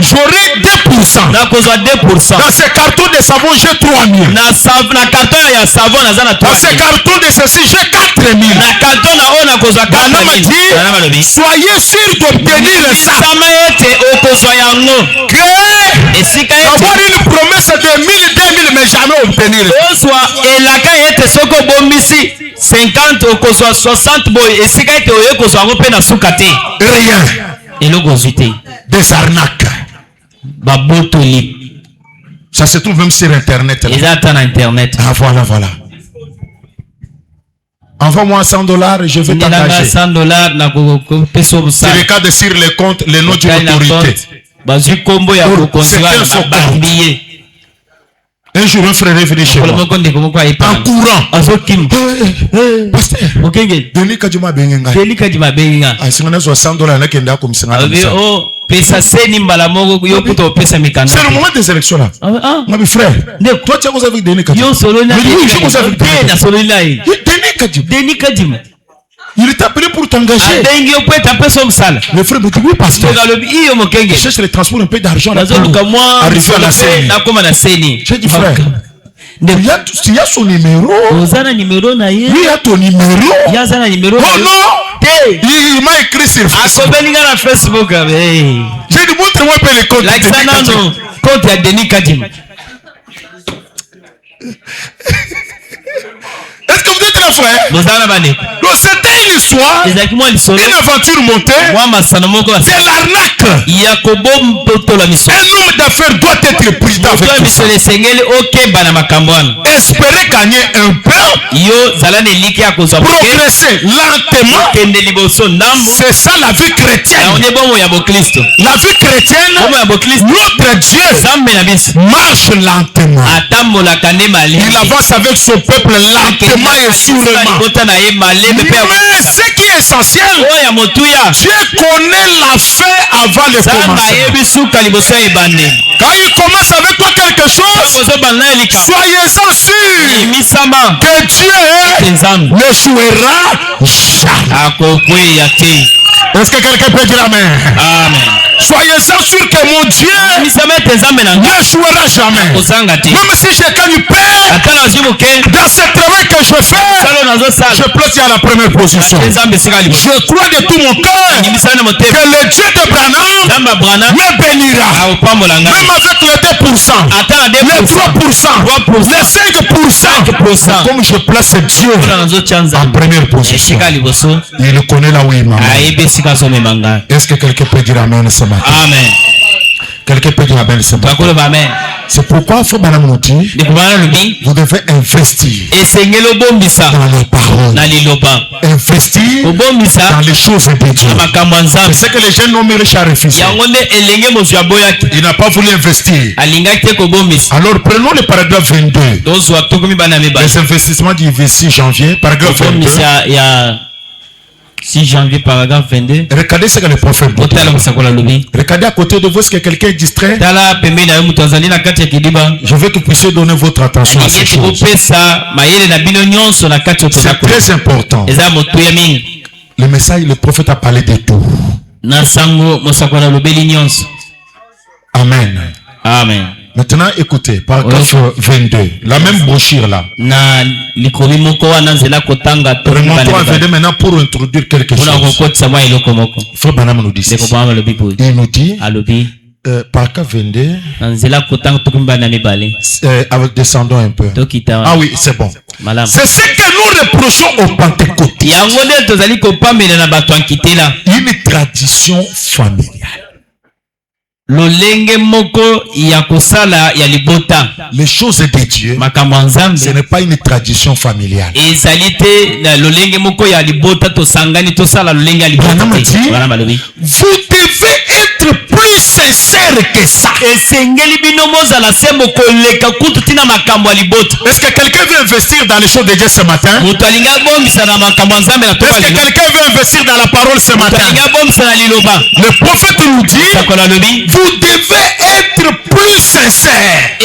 j'aurai 2%. Dans ce carton de savon, j'ai 3 000. Dans ce carton de ceci, j'ai 4 000. Soyez sûr d'obtenir ça. Avoir une promesse de 1000, 2000, mais jamais obtenir. 50 okozwa 60 boy esika ete oyekozwa ngo pe na sukate rien elogozite des arnaques babotoli. Ça se trouve même sur internet là. Ils attendent internet. Ah voilà. Envoie-moi $100 et je vais t'engager. $100 c'est le cas de sur le compte le nom d'une autorité. Un jour, un frère est venu chez moi. En courant. Pasteur. Denis Kadjima Bengenga. Ah, si on a $60, là, kenda comme ça. C'est le moment des élections là. Mon frère. Toi, tu as causé avec Denis Kadjima. Je cause avec Denis Kadjima. Il est appelé pour t'engager. Le frère me dit oui, pasteur. Je cherche les transports un peu d'argent là pour arriver à la scène. J'ai dit frère, il y a son numéro. Il y a ton numéro. Oh non, il m'a écrit sur Facebook. J'ai dit montre-moi un peu les comptes. Compte à Denis Kadjima. Est-ce que vous êtes là, frère? Donc c'était une histoire, une aventure montée. C'est l'arnaque. Un homme d'affaires doit être président avec tout ça. Espérer gagner un peu, progresser lentement. C'est ça la vie chrétienne. La vie chrétienne, notre Dieu marche lentement. Il avance avec son peuple lentement et sûrement. Mais ce qui est essentiel, Dieu connaît la fin avant le commencement. Quand il commence avec toi quelque chose, soyez-en sûrs que Dieu n'échouera jamais. Est-ce que quelqu'un peut dire amen? Amen. Soyez-en sûrs que mon Dieu n'échouera jamais. Même si je gagne paix, dans ce travail que je fais, je place à la première position. Je crois de tout mon cœur que le Dieu de Branham me bénira. Même avec les 2%, les 3%, les 5%. Comme je place Dieu en première position, il connaît là où il m'a. Est-ce que quelqu'un peut dire amen ce matin? Amen. Quelqu'un peut dire amen ce matin? C'est pourquoi vous devez investir dans les paroles, investir dans les choses de Dieu. C'est ce que les jeunes ont riches à refuser. Il n'a pas voulu investir. Alors prenons le paragraphe 22. Les investissements du 26 janvier, paragraphe 22. 6 janvier, paragraphe 22. Regardez ce que le prophète dit. Regardez à côté de vous, est-ce que quelqu'un est distrait? Je veux que vous puissiez donner votre attention à ces choses. C'est très important. Le message, le prophète a parlé de tout. Amen. Amen. Maintenant, écoutez, paragraphe 22, la même brochure là. Remontons à 22 maintenant pour introduire quelque chose. Frère Branham nous dit ça. Il nous dit, paragraphe 22, descendons un peu. Ah oui, c'est bon. C'est ce que nous reprochons aux Pentecôtistes. Une tradition familiale. Les choses de Dieu, ce n'est pas une tradition familiale. Vous devez être plus sincère que ça. Est-ce que quelqu'un veut investir dans les choses de Dieu ce matin? Est-ce que quelqu'un veut investir dans la parole ce matin? Le prophète nous dit, vous devez être plus sincère.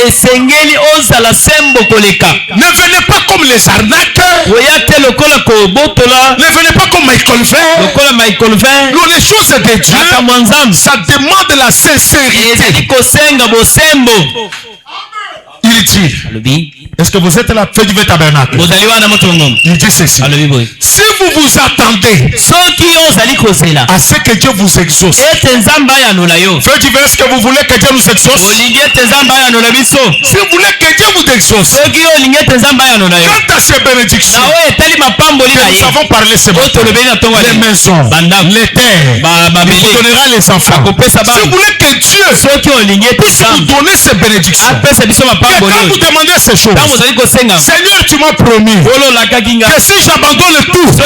Ne venez pas comme les arnaqueurs. Ne venez pas comme Michael Vert. Non, les choses de Dieu, ça demande la sincérité. Il dit, est-ce que vous êtes là, feu du tabernacle? Il dit ceci. Si vous vous attendez à ce que Dieu vous exauce, feu du est-ce que vous voulez que Dieu nous exauce? Si vous voulez que Dieu vous exauce, quant à ces bénédictions que nous avons parlé ce matin, les maisons, les terres, il vous donnera les enfants. Si vous voulez que Dieu puisse vous donner ces bénédictions, quand vous demandez ces choses, Seigneur, tu m'as promis que si j'abandonne tout, je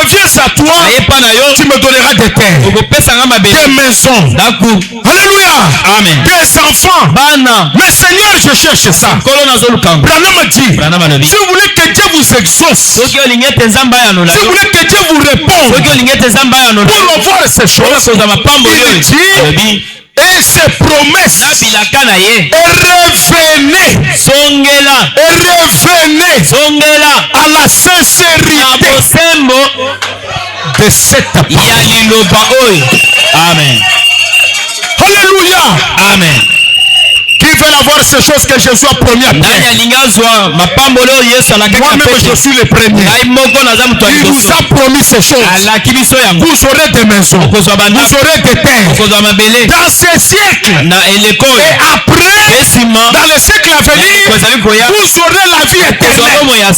viens à toi, tu me donneras des terres, des maisons, alléluia, amen, des enfants. Mais Seigneur, je cherche ça. Branham a dit, si vous voulez que Dieu vous exauce, si vous voulez que Dieu vous réponde, pour avoir ces choses, il dit, et ses promesses, et revenez à la sincérité de cette parole. Amen. Alléluia. Amen. Qui veut avoir ces choses que Jésus a promis à Pierre? Moi-même, je suis le premier. Il nous a promis ces choses. Vous aurez des maisons. Vous aurez des terres. Dans ces siècles. Et après, dans les siècles à venir, vous aurez la vie éternelle.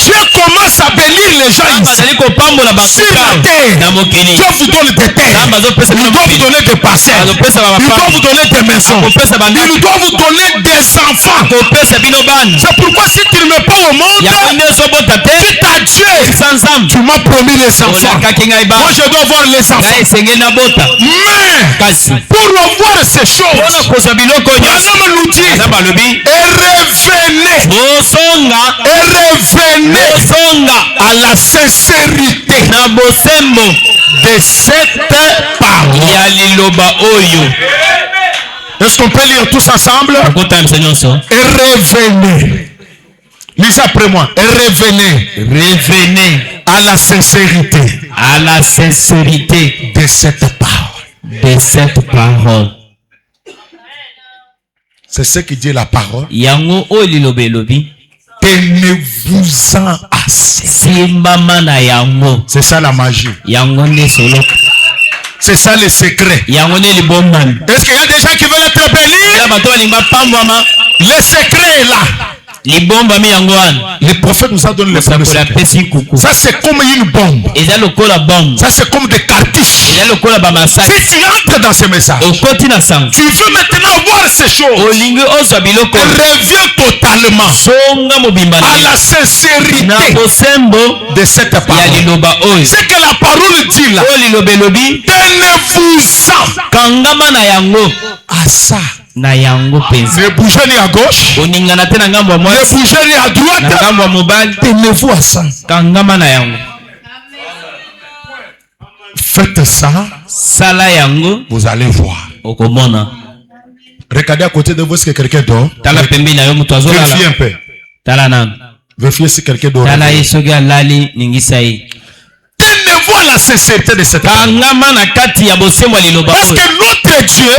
Dieu commence à bénir les gens ici. Sur la terre, Dieu vous donne des terres. Il doit vous donner des parcelles. Il doit vous donner des maisons. Il doit vous donner des enfants. C'est pourquoi si tu ne mets pas au monde, quitte à Dieu, tu m'as promis les enfants. Moi je dois voir les enfants. Mais pour avoir ces choses, Branham nous dit, et revenez à la sincérité de cette parole. Est-ce qu'on peut lire tous ensemble? Et revenez. Lisez après moi. Et revenez. Revenez à la sincérité. À la sincérité de cette parole. De cette parole. C'est ce qui dit la parole. Yango o lilobe lobi. Tenez-vous-en assez. C'est ça la magie. C'est ça le secret. Est-ce qu'il y a des gens qui veulent être bénis? Le secret est là. Le prophète nous a donné le secret. Ça c'est comme une bombe. Ça c'est comme des cartouches. Si tu entres dans ce message, tu veux maintenant voir ces choses. Reviens totalement à la sincérité de cette parole. C'est que la parole dit là. Tenez-vous-en à ça. Ne bougez ni à gauche, ne bougez ni à droite, tenez-vous à ça. Faites ça, vous allez voir. Regardez à côté de vous, est-ce que quelqu'un dort? Vérifiez un peu. Vérifiez si quelqu'un dort. Tenez-vous à la sincérité de cette parole. Parce que notre Dieu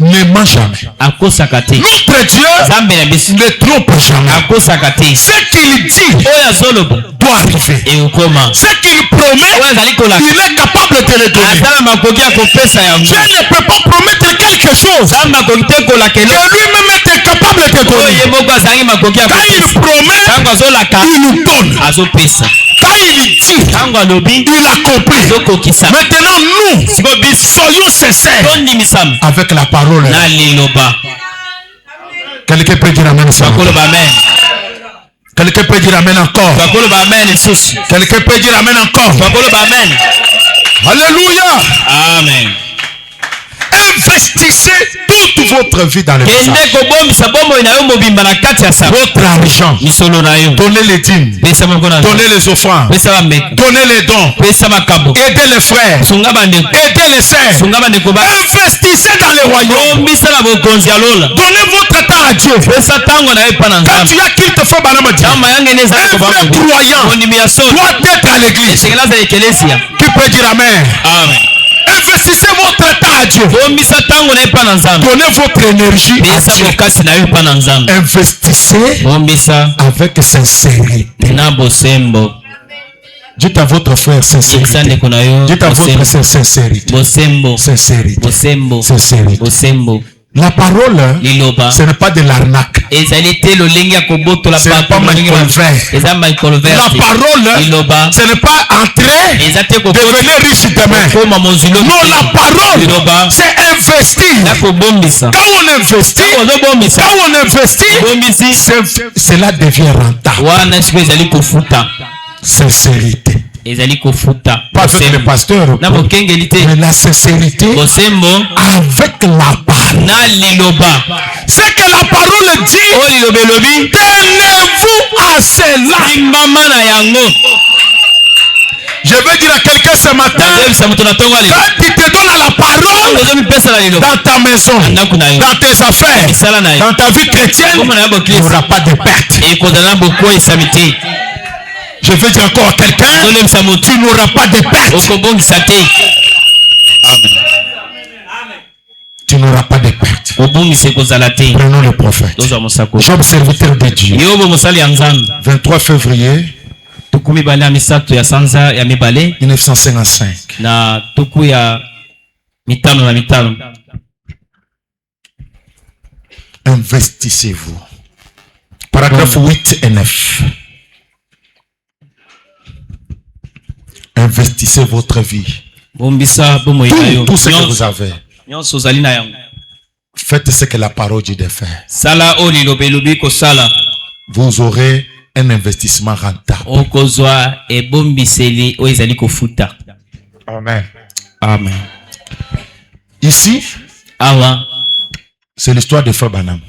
ne ment jamais. Notre Dieu ne trompe jamais. Ce qu'il dit doit arriver. Ce qu'il promet, il est capable de le donner. Dieu ne peut pas promettre quelque chose que lui-même est capable de donner. Quand il promet, il nous donne. Quand il dit, il accomplit. Maintenant nous, soyons sincères avec la parole. Quelqu'un peut dire amen. Quelqu'un peut dire amen encore. Quelqu'un peut dire amen encore. Alléluia. Amen. Investissez toute votre vie dans le message. Votre argent. Donnez les dîmes. Donnez les offrandes. Donnez les dons. Aidez les frères. Aidez les sœurs. Investissez dans le royaume. Donnez votre temps à Dieu. Quand tu as quitté le feu Branham, un vrai croyant doit être à l'église. Qui peut dire amen? Amen. Investissez votre temps à Dieu. Donnez votre énergie à Dieu. Investissez avec sincérité. Dites à votre frère sincérité. Dites à votre frère sincérité. Sincérité. Sincérité. La parole, ce n'est pas de l'arnaque. C'est pas Michael Vert. La parole, ce n'est pas entrer, devenir riche demain. Non, la parole, c'est investir. Quand on investit, cela devient rentable. Sincérité. Pas avec le pasteur, mais la sincérité avec la parole. C'est que la parole dit, tenez-vous à cela. Je veux dire à quelqu'un ce matin, quand tu te donnes à la parole, dans ta maison, dans tes affaires, dans ta vie chrétienne, il n'y aura pas de perte. Je veux dire encore à quelqu'un, tu n'auras pas de perte. Tu n'auras pas de perte. Prenons le prophète. Job, serviteur de Dieu. 23 février 1955. Investissez-vous. Paragraphe 8 et 9. Investissez votre vie. Tout ce que vous avez. Faites ce que la parole dit de faire. Vous aurez un investissement rentable. Amen. Amen. Ici, c'est l'histoire de Frère Branham.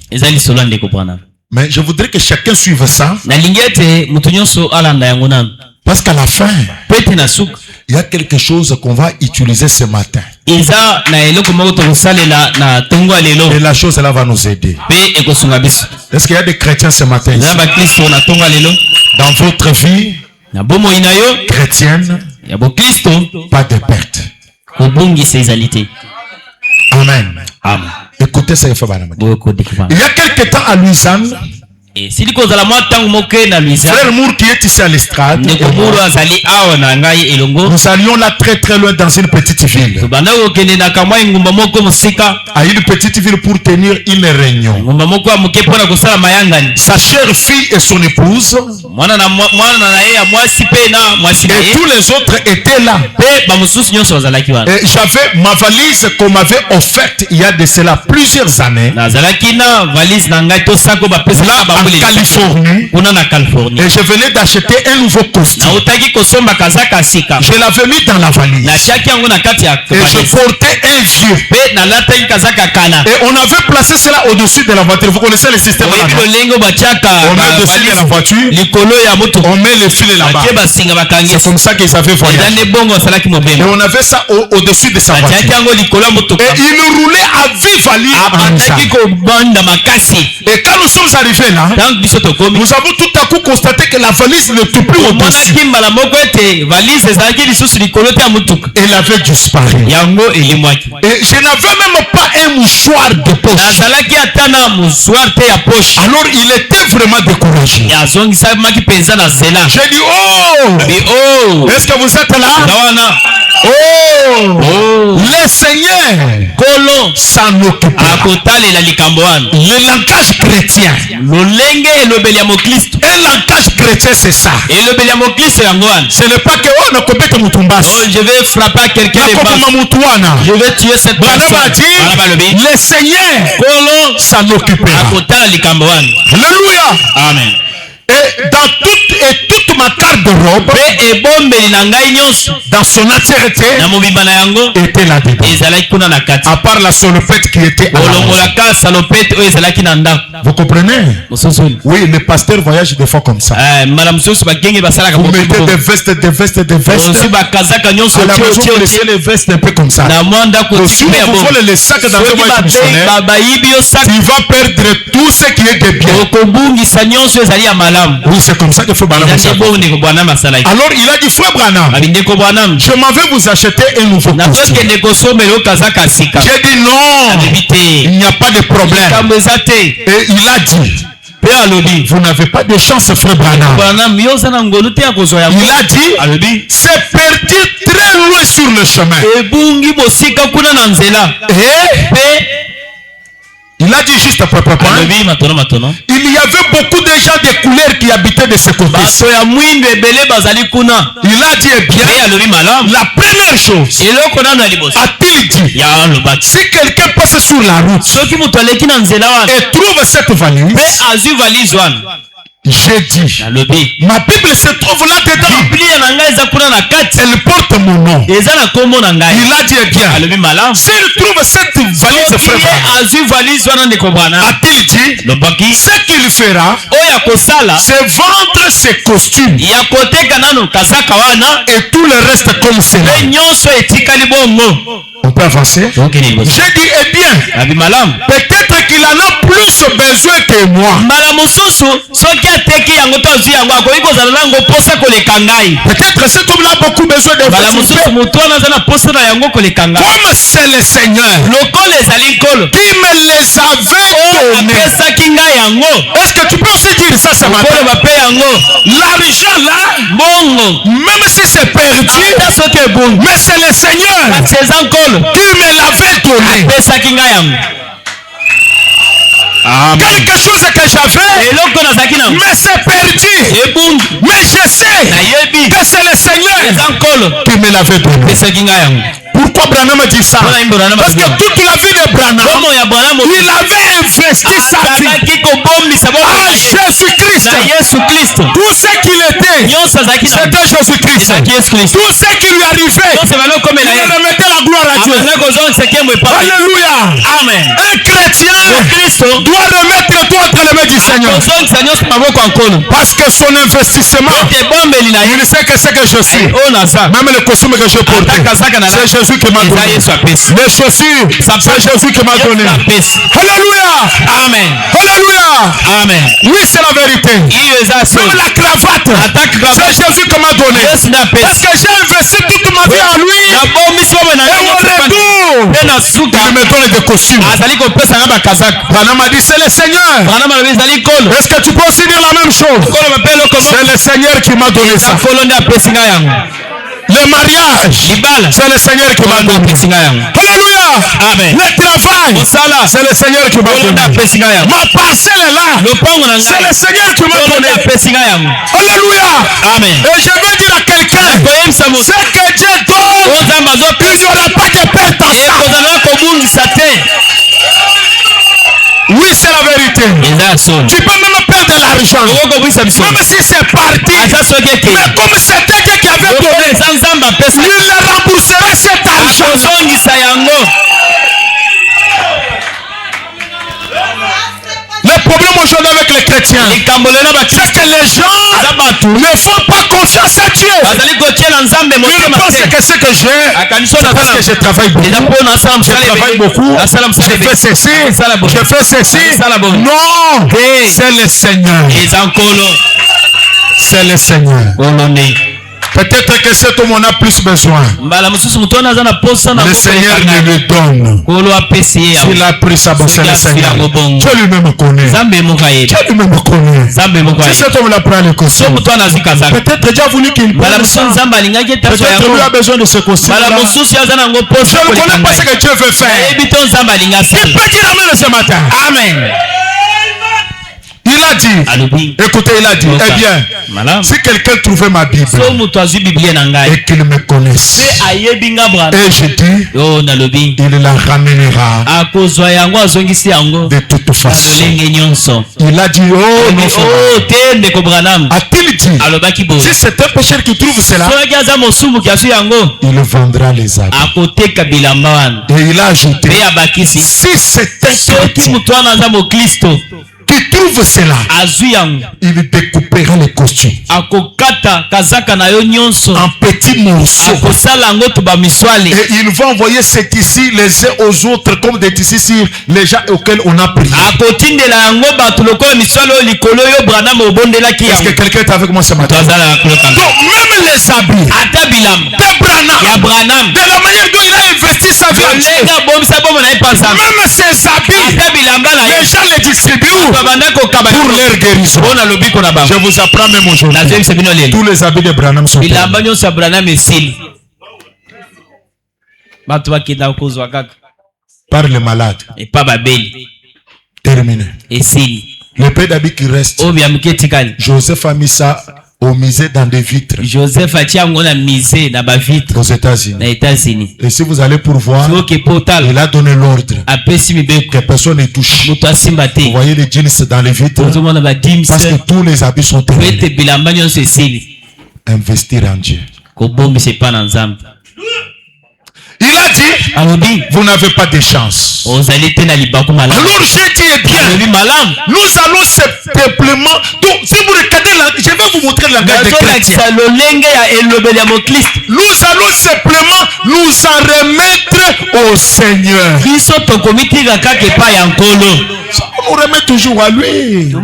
Mais je voudrais que chacun suive ça. Parce qu'à la fin, il y a quelque chose qu'on va utiliser ce matin. Et la chose là va nous aider. Est-ce qu'il y a des chrétiens ce matin ici? Dans votre vie chrétienne, pas de perte. Amen. Amen. Écoutez ça, il y a quelque temps à Louisiane, Frère Moore qui est ici à l'estrade, nous allions là très très loin dans une petite ville. À une petite ville pour tenir une réunion. Sa chère fille et son épouse et tous les autres étaient là. Et j'avais ma valise qu'on m'avait offerte il y a de cela plusieurs années. Là, en Californie. Et je venais d'acheter un nouveau costume. Je l'avais mis dans la valise. Et je portais un vieux. Et on avait placé cela au-dessus de la voiture. Vous connaissez le système là? On met au-dessus de la voiture. On met le fil là-bas. C'est comme ça qu'ils avaient voyagé. Et on avait ça au-dessus de sa voiture. Et il roulait à vive allure. Et quand nous sommes arrivés là, nous avons tout à coup constaté que la valise ne était plus au-dessus. Elle avait disparu. Et je n'avais même pas un mouchoir de poche. Alors il était vraiment découragé. J'ai dit, oh, est-ce que vous êtes là? Oh, le Seigneur s'en occupe. Le langage chrétien. Un langage chrétien, c'est ça. Ce n'est pas que on a coupé ton mutumbas. Je vais frapper quelqu'un. Je vais tuer cette personne. Le Seigneur s'en occupera. Alléluia. Amen. Et dans toute ma carte de robe, dans son entièreté, était là-dedans. À part la salopette qui était à la. Vous comprenez? Oui, les pasteurs voyagent des fois comme ça. Vous mettez des vestes. À la maison, vous laissez les vestes un peu comme ça. Si vous volez les sacs dans un voyage missionnaire, tu vas perdre tout ce qui est de bien. Oui, c'est comme ça que Frère Branham. Alors il a dit, Frère Branham, je m'en vais vous acheter un nouveau costume. J'ai dit non, il n'y a pas de problème. Et il a dit, vous n'avez pas de chance, Frère Branham. Il a dit, c'est parti très loin sur le chemin. Et Il a dit juste après. Il y avait beaucoup de gens de couleurs qui habitaient de ce côté. Il a dit bien, la première chose, a-t-il dit, si quelqu'un passe sur la route et trouve cette valise, j'ai dit, ma Bible se trouve là-dedans. Elle porte mon nom. Il a dit bien, s'il trouve cette valise, a-t-il dit, ce qu'il fera, c'est vendre ses costumes et tout le reste comme cela. On peut avancer. J'ai dit, eh bien, peut-être qu'il en a plus besoin que moi. Peut-être cet homme a beaucoup besoin de comme c'est le Seigneur qui me les avait donnés. Est-ce que tu peux aussi dire ça ce matin? L'argent là, même si c'est perdu, mais c'est le Seigneur qui me l'avait donné. Quelque chose que j'avais, mais c'est perdu. Mais je sais que c'est le Seigneur qui me l'avait donné. Pourquoi Branham dit ça? Parce que toute la vie de Branham, il avait investi sa vie à Jésus-Christ. Tout ce qu'il était, c'était Jésus-Christ. Tout ce qui lui arrivait, il remettait la gloire à Dieu. Alléluia. Amen. Un chrétien doit remettre tout entre les mains du Seigneur. Parce que son investissement, il sait que c'est que je suis. Même le costume que je porte, c'est Jésus qui m'a donné. Les chaussures, c'est Jésus qui m'a donné. Alléluia. Amen. Alléluia. Amen. Oui, c'est la vérité. Même la cravate, c'est Jésus qui m'a donné. Parce que j'ai investi toute ma vie à lui. Et au retour, il me donne des costumes. Branham a dit, c'est le Seigneur. Est-ce que tu peux aussi dire la même chose? C'est le Seigneur qui m'a donné ça. Le mariage, c'est le Seigneur qui m'a donné. Alléluia. Amen. Le travail, c'est le Seigneur qui m'a donné. Ma parcelle est là, c'est le Seigneur qui m'a donné. Alléluia. Amen. Et je veux dire à quelqu'un, c'est que Dieu donne, il n'y aura pas de perte en ça. Oui, c'est la vérité. Tu peux même perdre l'argent, même si c'est parti. Mais comme c'était Dieu qui avait donné, il le remboursera cet argent. Le problème aujourd'hui avec les chrétiens, c'est que les gens ne font pas confiance à Dieu. Ils pensent que ce que j'ai, c'est parce que je travaille beaucoup. Je travaille beaucoup. Je fais ceci. Je fais ceci. Non, c'est le Seigneur. C'est le Seigneur. Peut-être que cet homme en a plus besoin. Le Seigneur ne le donne. S'il a pris ça, c'est le Seigneur. Dieu lui-même connaît. Dieu lui-même connaît. Si cet homme l'a pris le costume, peut-être Dieu a voulu qu'il prenne ça. Peut-être lui a besoin de ce costume. Je ne connais pas ce que Dieu veut faire. Qui peut dire amen ce matin? Amen. Il a dit, écoutez, il a dit, eh bien, si quelqu'un trouvait ma Bible et qu'il me connaisse, et je dis, il la ramènera de toute façon. Il a dit, oh non, a-t-il dit, si c'est un pécheur qui trouve cela, il vendra les habits. Et il a ajouté, si c'est un chrétien qui trouve cela, il découpera les costumes en petits morceaux et il va envoyer ces tissus les uns aux autres comme des tissus sur les gens auxquels on a prié. Est-ce que quelqu'un est avec moi ce matin? Donc même les habits de Branham, de la manière dont il a investi sa vie, même ces habits, les gens les distribuent pour leur guérison. Je vous apprends même aujourd'hui, tous les habits de Branham sont par les malades. terminé. Et si Le peu d'habits qui reste, Joseph a mis ça au musée dans des vitres. Joseph a tia ngona musée na ba vitre aux États-Unis. Et si vous allez pour voir, il a donné l'ordre que personne ne touche. Vous voyez les jeans dans les vitres parce que tous les habits sont terminés. Investir en Dieu. Il a dit, vous n'avez pas de chance. Alors j'ai dit, eh bien, nous allons simplement, si vous regardez, je vais vous montrer le langage des chrétiens. Nous allons simplement nous en remettre au Seigneur. On remet toujours à lui.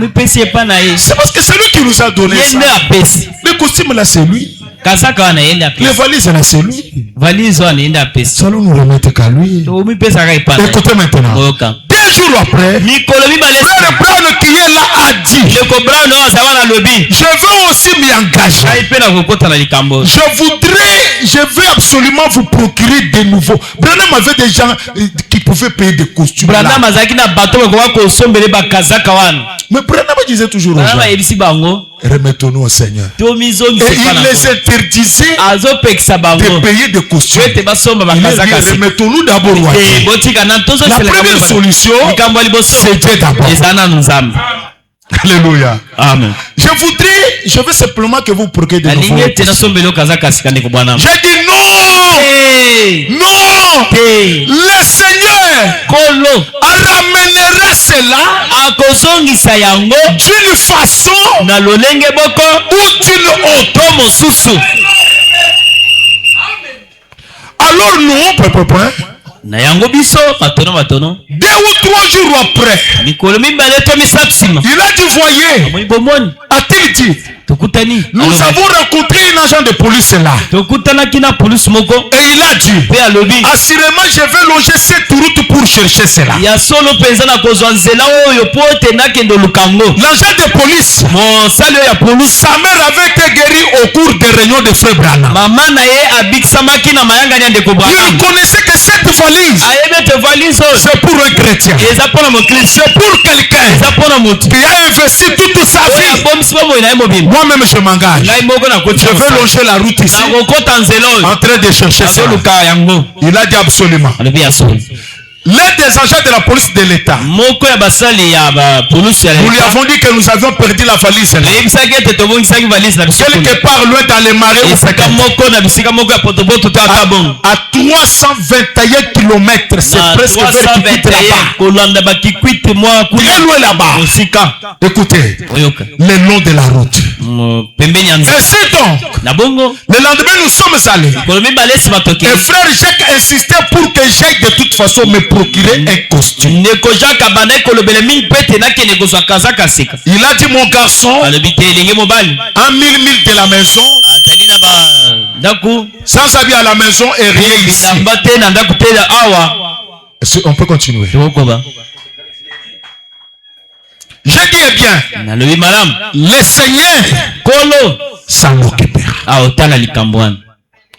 C'est parce que c'est lui qui nous a donné ça. Le costume là, c'est lui. Les valises là, c'est lui. Nous allons nous remettre qu'à lui. Écoutez maintenant. 2 jours après, Frère Brown qui est là a dit, je veux aussi m'y engager. Je veux absolument vous procurer de nouveaux. Branham avait des gens qui pouvaient payer des costumes là. Mais Branham disait toujours aux gens, remettons-nous au Seigneur. Et il les interdisait de payer des costumes. Il dit, remettons-nous d'abord au Dieu. La première solution, c'est Dieu d'abord. Alléluia. Amen. Je veux simplement que vous procurez de nouveau. J'ai dit non. Non. Le Seigneur ramènera cela d'une façon ou d'une autre. Alors nous, na yango biso batono 2 ou 3 jours après, il a dit, voyez, a-t-il dit, nous avons rencontré un agent de police là. Et il a dit, assurément je vais loger cette route pour chercher cela. L'agent de police, sa mère avait été guérie au cours des réunions de Frère Branham. Il connaissait que cette valise, c'est pour un chrétien. C'est pour quelqu'un qui a investi toute sa vie. Moi-même je m'engage. Je vais longer la route ici en train de chercher ça. Il a dit absolument. L'un des agents de la police de l'État, nous lui avons dit que nous avions perdu la valise là. Quelque part loin dans les marais à 321 km, c'est presque vers Kikwit là-bas. Très loin là-bas. Écoutez, le long de la route. Ainsi donc, le lendemain nous sommes allés. Et frère Jacques insistait pour que j'aille de toute façon me procurer un costume. Il a dit, mon garçon, à 1000 milles de la maison, sans habit à la maison et rien ici. On peut continuer. Je dis bien, le Seigneur s'en occupera.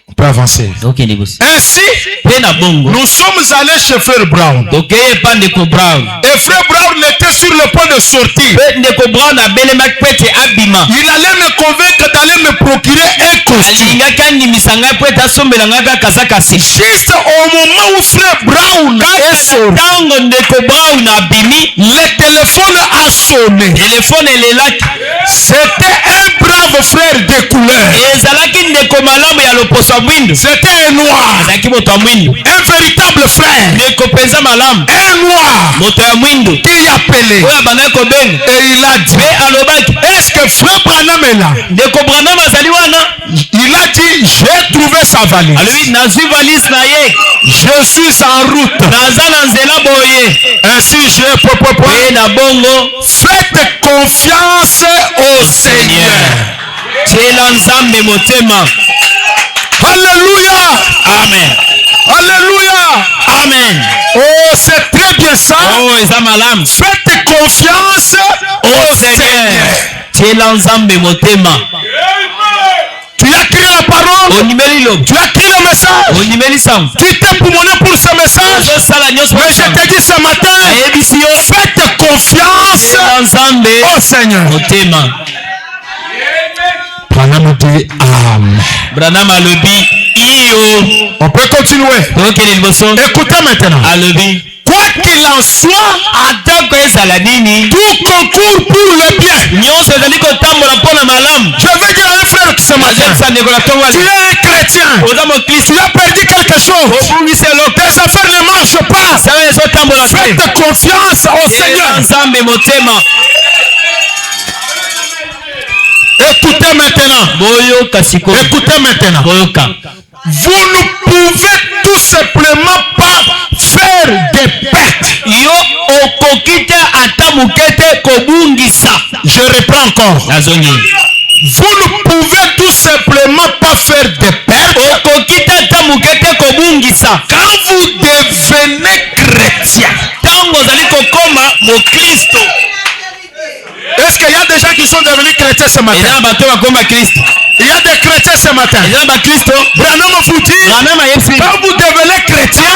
On peut avancer. Ainsi, nous sommes allés chez Frère Brown. Et Frère Brown était sur le point de sortir. Il allait me convaincre d'aller me procurer un costume. Juste au moment où Frère Brown est sorti, le téléphone a sonné. C'était un brave frère de couleur. C'était un noir. Un véritable frère. Un noir qui appelait. Et il a dit, est-ce que Frère Branham est là? Il a dit, j'ai trouvé sa valise. Je suis en route. Ainsi faites confiance au Seigneur. Alléluia. Amen. Alléluia. Amen. Oh, c'est très bien ça. Faites confiance au Seigneur. Tu as créé la parole. Tu as écrit le message. Tu t'es pulmoné pour ce message. Mais je te dis ce matin, faites confiance au Seigneur. Branham dit Amen. On peut continuer. Écoutez maintenant. Quoi qu'il en soit, tout concourt pour le bien. Je vais dire à un frère ce matin, tu es un chrétien, tu as perdu quelque chose, tes affaires ne marchent pas, faites confiance au Seigneur. Écoutez maintenant. Écoutez maintenant. Vous ne pouvez tout simplement pas faire des pertes. Je reprends encore. Vous ne pouvez tout simplement pas faire des pertes quand vous devenez chrétien. Est-ce qu'il y a des gens qui sont devenus chrétiens ce matin? Il y a des chrétiens ce matin. Branham vous dit, quand vous devenez chrétien,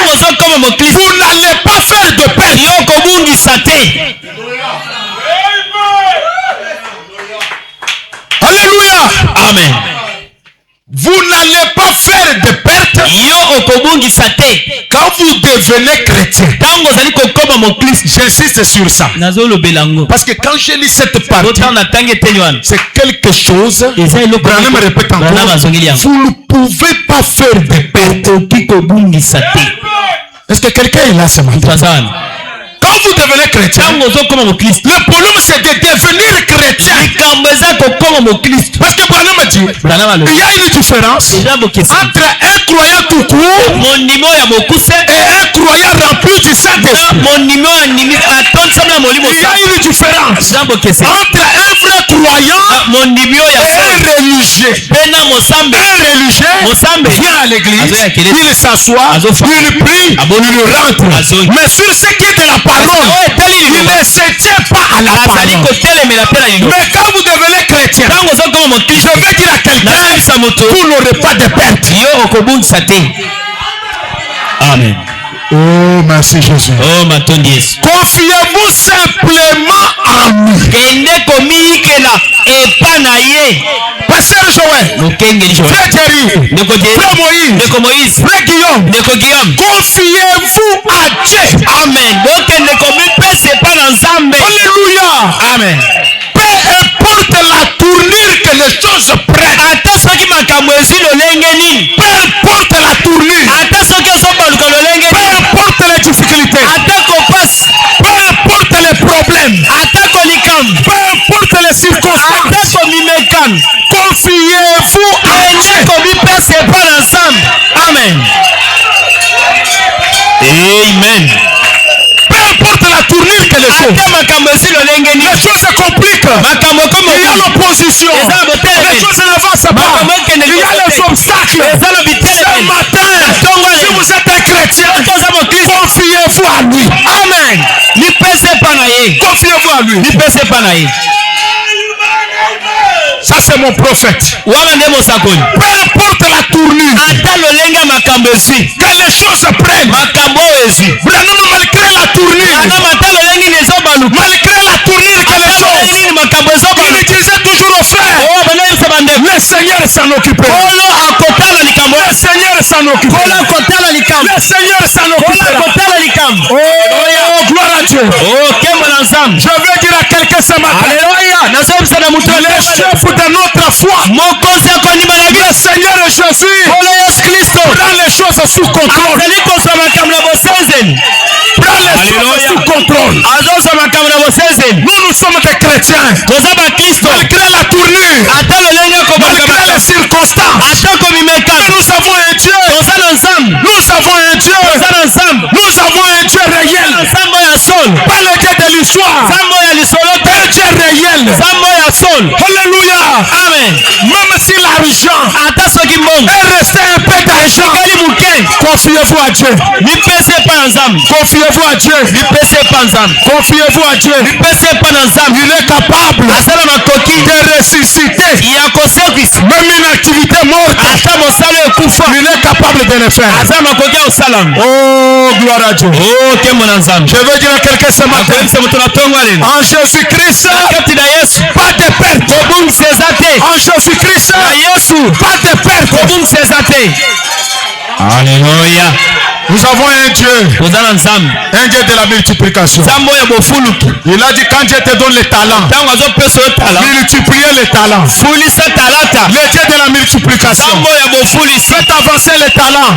vous n'allez pas faire de pertes. Alléluia. Amen. Vous n'allez pas faire de pertes quand vous devenez chrétien. J'insiste sur ça. Parce que quand je lis cette partie, c'est quelque chose. Branham répète encore. Vous ne pouvez pas faire de pertes. Est-ce que quelqu'un est là ce matin? Quand vous devenez chrétien, le problème c'est de devenir chrétien. Parce que Branham dit, il y a une différence entre un croyant tout court et un croyant rempli du Saint-Esprit. Il y a une différence entre un vrai croyant et un religieux. Un religieux vient à l'église, il s'assoit, il prie, il rentre. Mais sur ce qui est de la parole, il ne se tient pas à la parole. Mais quand vous devenez chrétien, je vais dire à quelqu'un, vous n'aurez pas de perte. Amen. Oh, merci Jésus. Confiez-vous simplement en lui. Pasteur Joël, Frère Thierry, Frère Moïse, Frère Guillaume, confiez-vous à Dieu. Amen. Alléluia. Amen. Peu importe la tournure que les choses prennent. Peu importe la tournure. Peu importe les difficultés. Peu importe les problèmes. Peu importe les circonstances. Confiez-vous à Dieu. Amen. Amen. Peu importe la tournure que les choses se compliquent. Il y a l'opposition. Les choses n'avancent pas. Il y a les obstacles. Ce matin, si vous êtes un chrétien, confiez-vous à lui. Amen. Confiez-vous à lui. Ça c'est mon prophète. Peu importe la tournure que les choses prennent, vraiment malgré la tournure, malgré la tournure que les choses, il disait toujours aux frères, le Seigneur s'en occupera. Le Seigneur s'en occupera. Le Seigneur s'en occupera. Oh, gloire à Dieu. Je veux dire à quelqu'un ce matin, le chef de notre foi, le Seigneur Jésus, prend les choses sous contrôle. Prends les choses sous contrôle. Nous sommes des chrétiens. Malgré la tournure, malgré les circonstances, nous avons un Dieu. Nous avons un Dieu. Nous avons un Dieu réel. Pas le Dieu de l'histoire. Un Dieu réel. Alléluia. Amen. Même si l'argent est resté un peu d'argent, confiez-vous à Dieu. Confiez-vous à Dieu. Confiez-vous à Dieu. Il est capable de ressusciter Même une activité morte, il est capable de le faire. Oh, gloire à Dieu. Je veux dire à quelqu'un ce matin, en Jésus-Christ, pas de perte. En Jésus-Christ, pas de perte. Alléluia. Nous avons un Dieu de la multiplication. Il a dit quand Dieu te donne les talents, multipliez les talents. Le Dieu de la multiplication. Faites avancer les talents.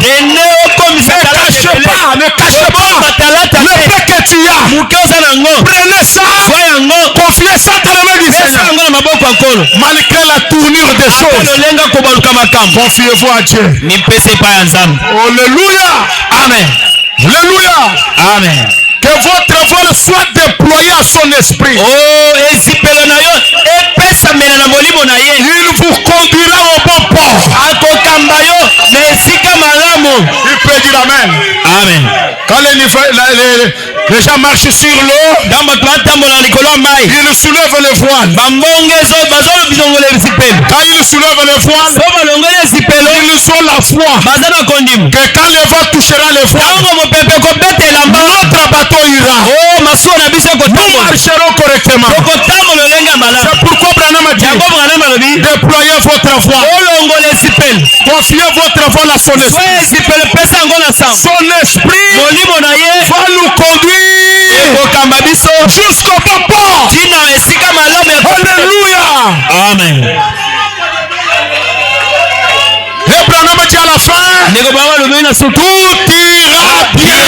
Ne cachez pas. Le peu que tu as, prenez ça. Confiez ça dans les mains du Seigneur. Malgré la tournure des choses, confiez-vous à Dieu. Alléluia. Amen. Alléluia. Amen. Que votre vol soit déployé à son esprit. Il vous conduira au bon port. Il peut dire Amen. Amen. Quand les gens marchent sur l'eau, ils soulèvent le voile. Quand ils soulèvent le voile, ils ont la foi que quand le vent touchera le voile, notre bateau ira. Nous marcherons correctement. C'est pourquoi Branham a dit déployez votre foi. Confiez votre foi à son esprit. Son esprit va nous conduire jusqu'au bon port. Alléluia. Amen. Et Branham dit à la fin, tout ira bien.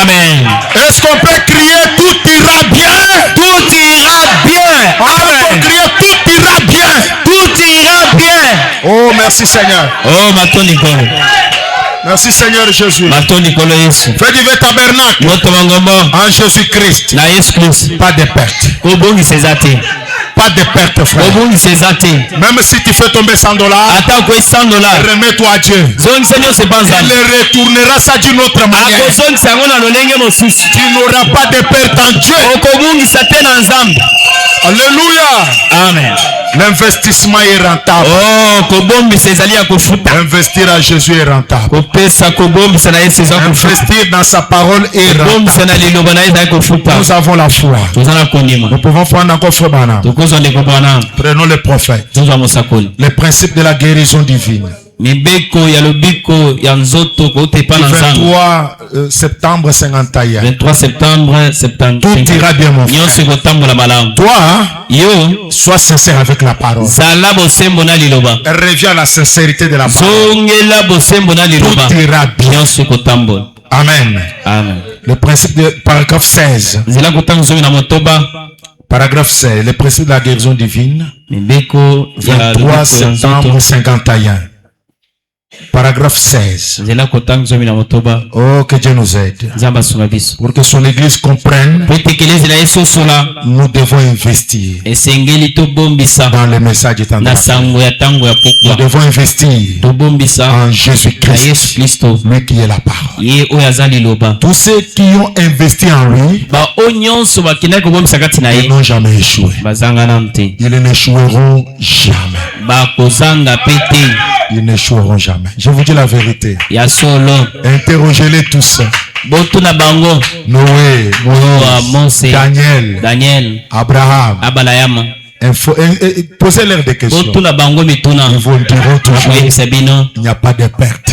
Amen. Est-ce qu'on peut crier tout ira bien? Tout ira bien. Amen. On peut crier tout ira bien. Tout ira bien. Oh, merci Seigneur. Oh, Matoni Kolo. Merci Seigneur Jésus. Matoni Kolo Yesu. Fais du tabernacle. En Jésus-Christ. Pas de perte. Pas de perte, frère. Même si tu fais tomber $100, remets-toi à Dieu. Il retournera ça d'une autre manière. Tu n'auras pas de perte en Dieu. Alléluia. Amen. L'investissement est rentable. Investir à Jésus est rentable. Investir dans sa parole est rentable. Nous avons la foi. Nous pouvons prendre encore frère Branham. Prenons le prophète. Le principe de la guérison divine. Le 23 septembre 51. 23 septembre 71. Tout ira bien mon frère. Toi, sois sincère avec la parole. Reviens à la sincérité de la parole. Tout ira bien. Amen. Amen. Le principe de paragraphe 16. Paragraphe 16. Le principe de la guérison divine. 23 septembre 51. Paragraphe 16. Oh, que Dieu nous aide. Pour que son église comprenne, nous devons investir dans le message éternel. Nous devons investir en Jésus-Christ, lui qui est la parole. Tous ceux qui ont investi en lui, ils n'ont jamais échoué. Ils n'échoueront jamais. Ils n'échoueront jamais. Je vous dis la vérité. Interrogez-les tous. Noé, Moïse, Daniel, Abraham. Posez-leur des questions. Ils vous diront toujours il n'y a pas de perte.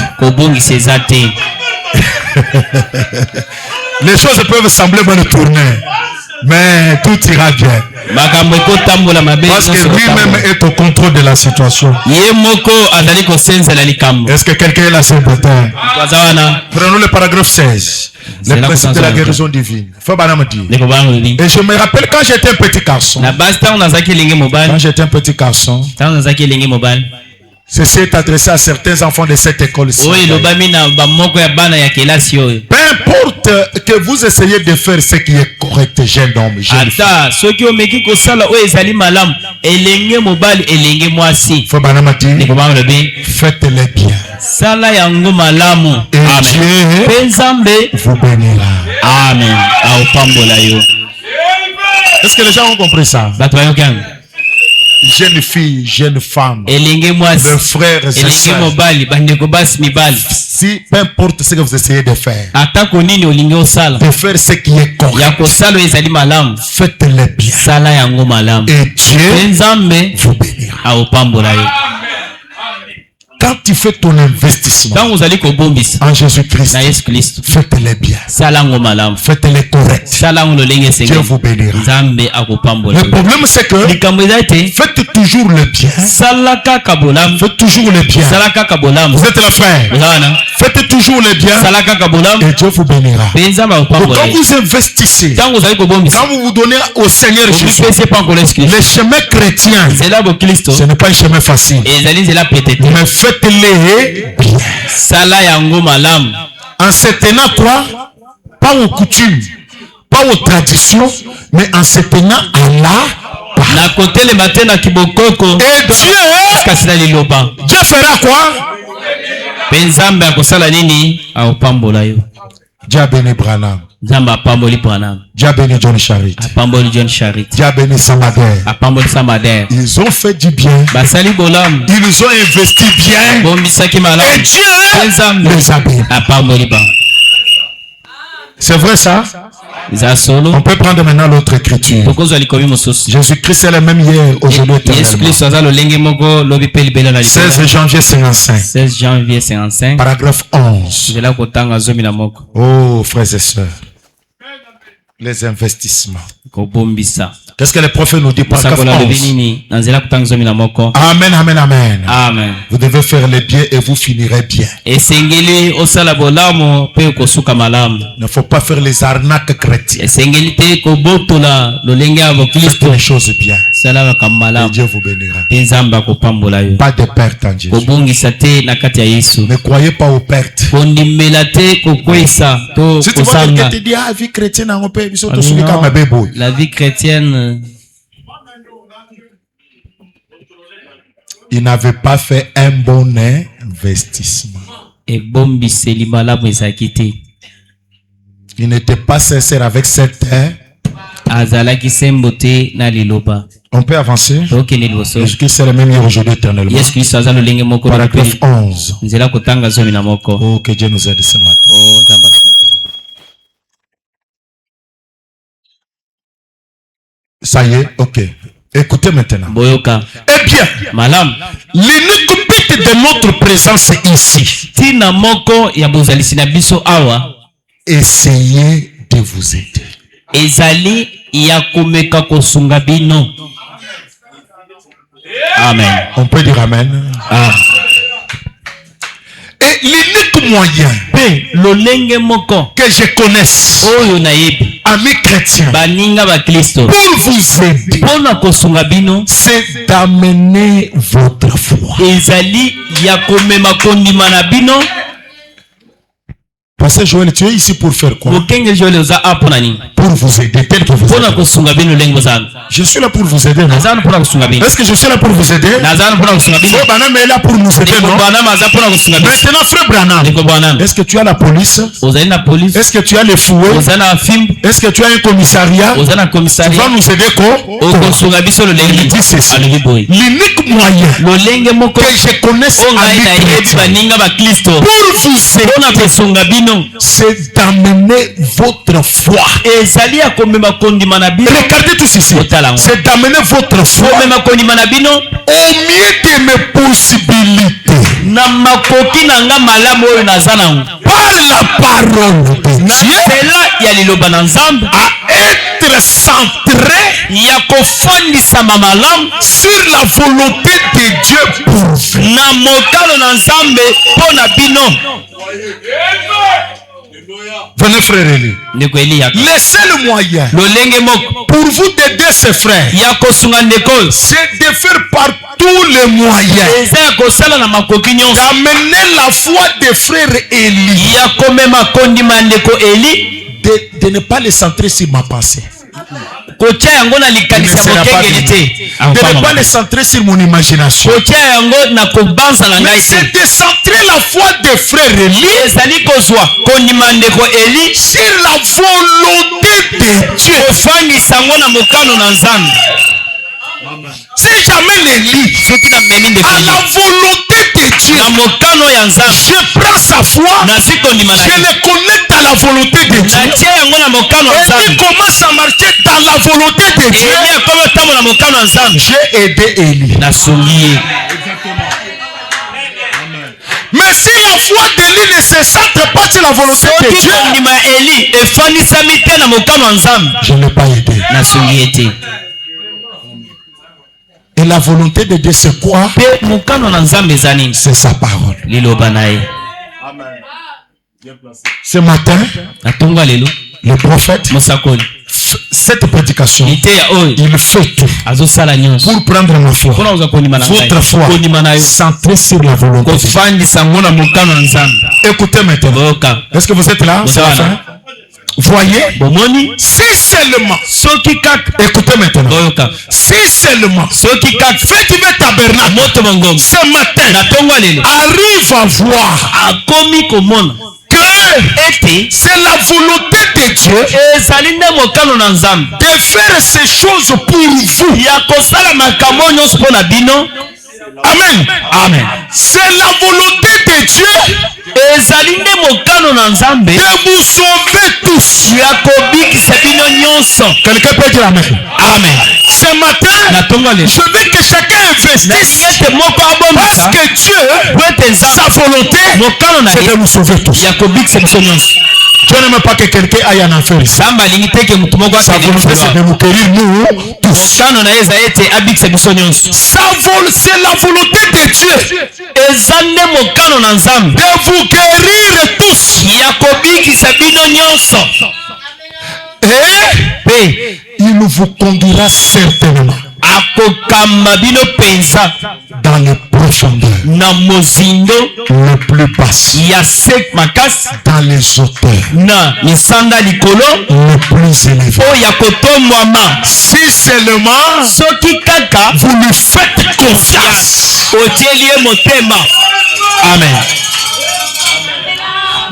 Les choses peuvent sembler mal tourner, mais tout ira bien. Parce que lui-même est au contrôle de la situation. Est-ce que quelqu'un est là ce matin? Prenons le paragraphe 16. Le principe de la guérison divine. Et je me rappelle quand j'étais un petit garçon. Quand j'étais un petit garçon, ceci est adressé à certains enfants de cette école-ci. Peu importe que vous essayez de faire ce qui est correct, jeune homme, jeune fille. Faites-le bien. Et Dieu vous bénira. Amen. Est-ce que les gens ont compris ça? Jeune fille, jeune femme, le frère et sœurs, si peu importe ce que vous essayez de faire ce qui est correct, faites-le bien et Dieu vous bénira. Quand tu fais ton investissement en Jésus-Christ, faites-le bien, faites-le correct, Dieu vous bénira. Le problème c'est que faites toujours le bien, faites toujours le bien. Vous êtes le frère, faites toujours le bien et Dieu vous bénira. Donc quand vous investissez, quand vous vous donnez au Seigneur Jésus, le chemin chrétien, ce n'est pas un chemin facile, mais faites-le bien. En se tenant quoi? Pas aux coutumes, pas aux traditions, mais en se tenant à la parole. Et Dieu fera quoi? Dieu a béni Branham. Dieu a béni John Charit. Dieu a béni Samader. Ils ont fait du bien. Ils ont investi bien. Et Dieu les a bénis. C'est vrai ça? On peut prendre maintenant l'autre écriture. Jésus-Christ est le même hier, aujourd'hui, éternellement. 16 janvier 55. Paragraphe 11. Oh, frères et sœurs. Les investissements. Qu'est-ce que le prophète nous dit? Paragraphe 11. Amen, amen, amen. Amen. Vous devez faire le bien et vous finirez bien. Il ne faut pas faire les arnaques chrétiennes. Faites les choses bien. Et Dieu vous bénira. Pas de perte en Jésus. Ne croyez pas aux pertes. Si tu vois quelqu'un te dit, ah, vie chrétienne, on peut la vie chrétienne. Il n'avait pas fait un bon investissement. Il n'était pas sincère avec cette terre. On peut avancer. Jésus-Christ est le même hier, aujourd'hui, éternellement. Paragraphe 11. Oh, que Dieu nous aide ce matin. Ça y est, ok. Écoutez maintenant. Eh bien, l'unique but de notre présence ici, essayez de vous aider. Amen. On peut dire amen. Ah. Et l'unique moyen que je connaisse, amis chrétiens, pour vous aider, c'est d'amener votre foi. Pasteur Joël, tu es ici pour faire quoi? Pour vous aider, tel que vous êtes. Je suis là pour vous aider, non? Est-ce que je suis là pour vous aider? Frère Branham est là pour nous aider, non? Maintenant, frère Branham, est-ce que tu as la police? Est-ce que tu as les fouets? Est-ce que tu as un commissariat? Tu vas nous aider quoi? Il dit ceci. L'unique moyen que je connaisse pour vous aider, c'est d'amener votre foi. Regardez tout ceci. C'est d'amener votre foi au mieux de mes possibilités. Par la parole de Dieu, à être centré sur la volonté de Dieu pour vous. Venez frère Eli. Le seul moyen pour vous d'aider ces frères, c'est de faire par tous les moyens d'amener la foi des frères Eli, de ne pas les centrer sur ma pensée. ne pas les centrer sur mon imagination. Mais c'est de centrer la foi des frères Élie sur la volonté de Dieu. Si jamais l'Élie à la volonté de Dieu, je prends sa foi, je le connecte à la volonté de Dieu, et il commence à marcher dans la volonté de Dieu. J'ai aidé Élie. Mais si la foi d'Élie ne se centre pas sur la volonté de Dieu, je ne l'ai pas aidé. Et la volonté de Dieu, c'est quoi? C'est sa parole. Ce matin, le prophète, cette prédication, il fait tout pour prendre ma foi, votre foi, centrée sur la volonté. Écoutez maintenant. Est-ce que vous êtes là? C'est la fin. Voyez, si seulement, écoutez maintenant, si seulement, faites du tabernacle ce matin, arrive à voir que c'est la volonté de Dieu de faire ces choses pour vous. Amen. Amen. C'est la volonté de Dieu de vous sauver tous. Quelqu'un peut dire Amen. Amen. Ce matin, je veux que chacun investisse. Parce que Dieu, sa volonté, c'est de nous sauver tous. Dieu n'aime pas que quelqu'un aille en enfer. Sa volonté, c'est de nous guérir nous tous. C'est la volonté de Dieu de vous guérir tous. Et il vous conduira certainement dans les profondeurs, le plus basses, dans les hauteurs, le plus élevé. Si seulement vous lui faites confiance. Amen.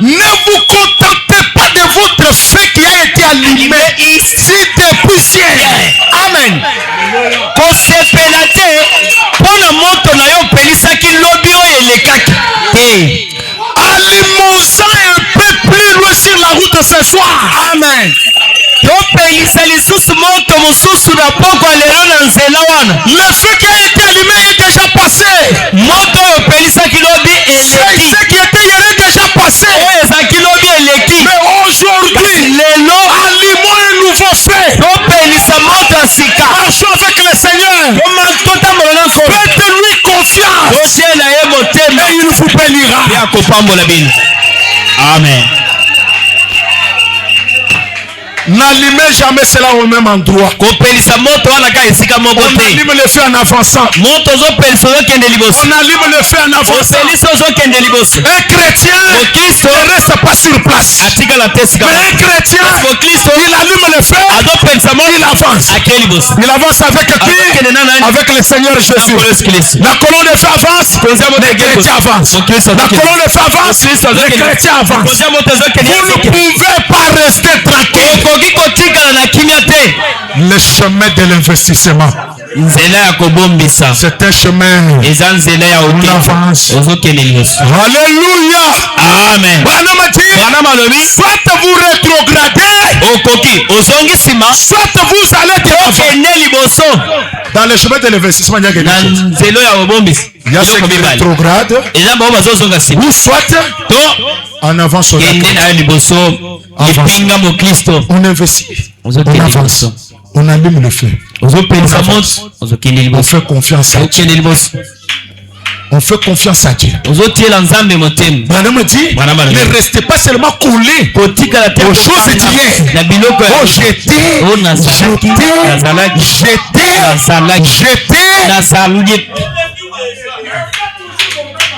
Ne vous contentez pas de votre feu qui a été allumé ici de poussière. Amen. Allumons-en un peu plus loin sur la route ce soir. Amen. Le feu qui a été allumé est déjà passé. Ce qui était hier est déjà passé. Mais aujourd'hui, allumons un nouveau feu. Marchons avec le Seigneur. Faites-lui confiance. Et il vous bénira. Amen. N'allumez jamais cela au même endroit. On allume le feu en avançant. On allume le feu en avançant. Un chrétien ne reste pas sur place. Mais un chrétien, il allume le feu, il avance. Il avance avec qui? Avec le Seigneur Jésus. La colonne de feu avance, les chrétiens avancent. La colonne de feu avance, les chrétiens avancent. Vous ne pouvez pas rester tranquille. Le chemin de l'investissement, c'est un chemin où on avance. Alléluia. Amen. Soit vous rétrogradez, soit vous allez dans le chemin de l'investissement. Il y a ceux qui rétrogradent, ou soit en avance. On investit, on avance, on allume le feu, on fait confiance à Dieu. On fait confiance à Dieu. Madame dit, ne restez pas seulement collés aux choses d'hier.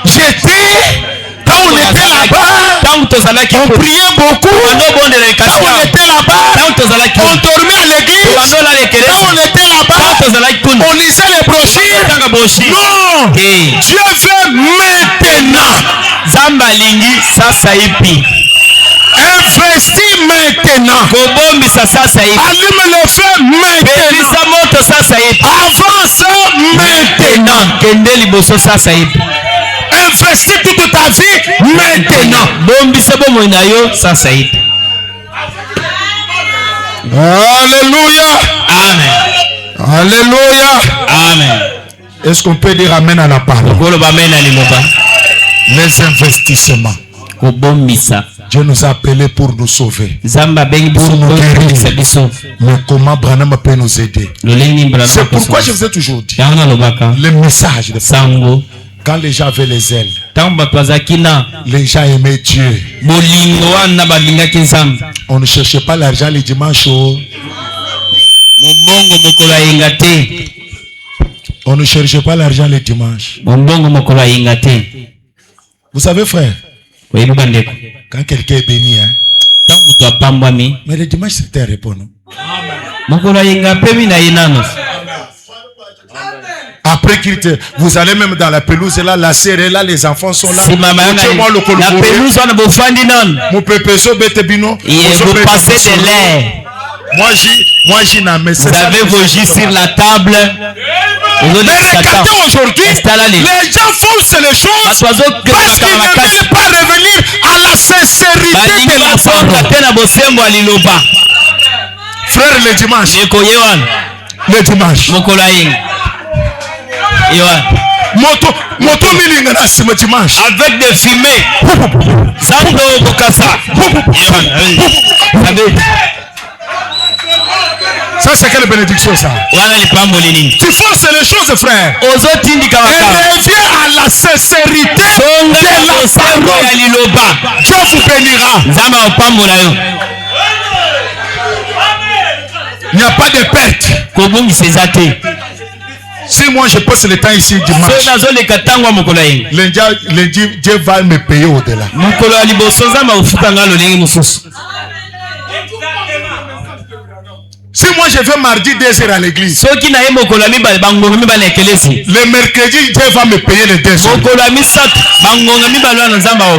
Jetez. Quand on on était là-bas, on priait beaucoup. Quand on était là-bas, on dormait à l'église. Quand on était là-bas, on lisait les brochures. Non, Dieu veut maintenant. Zambalingi sasa ipi. Investis maintenant. Allume le feu maintenant. Avance maintenant. Investis toute ta vie maintenant. Alléluia. Amen. Alléluia. Amen. Est-ce qu'on peut dire amen à la parole? Les investissements. Dieu nous a appelés pour nous sauver. Pour nous guérir. Mais comment Branham peut nous aider? C'est pourquoi je vous ai toujours dit. Le message de Sango. Quand les gens avaient les ailes, les gens aimaient Dieu. On ne cherchait pas l'argent les dimanches. On ne cherchait pas l'argent les dimanches. Vous savez, frère, quand quelqu'un est béni, mais le dimanche c'était répondre. Après qu'il te, vous allez même dans la pelouse là, la serre là, les enfants sont là. La pelouse on a mon pépezo betebino. Vous passez de l'air. Moi j'y n'ai mais vous avez vos jus sur la table. Mais regardez aujourd'hui, les gens font les choses parce qu'ils ne veulent pas revenir à la sincérité de la parole. Frère, le dimanche. Le dimanche. Moto milinga na sima dimanche. Avec des fumées. Sando Bokassa. Ça c'est quelle bénédiction ça? Tu forces les choses, frère. Et reviens à la sincérité de la parole. Dieu vous bénira. Il n'y a pas de perte. Si moi je passe le temps ici dimanche, lundi Dieu va me payer au-delà. Si moi je vais mardi 2h à l'église, le mercredi Dieu va me payer les 2 jours.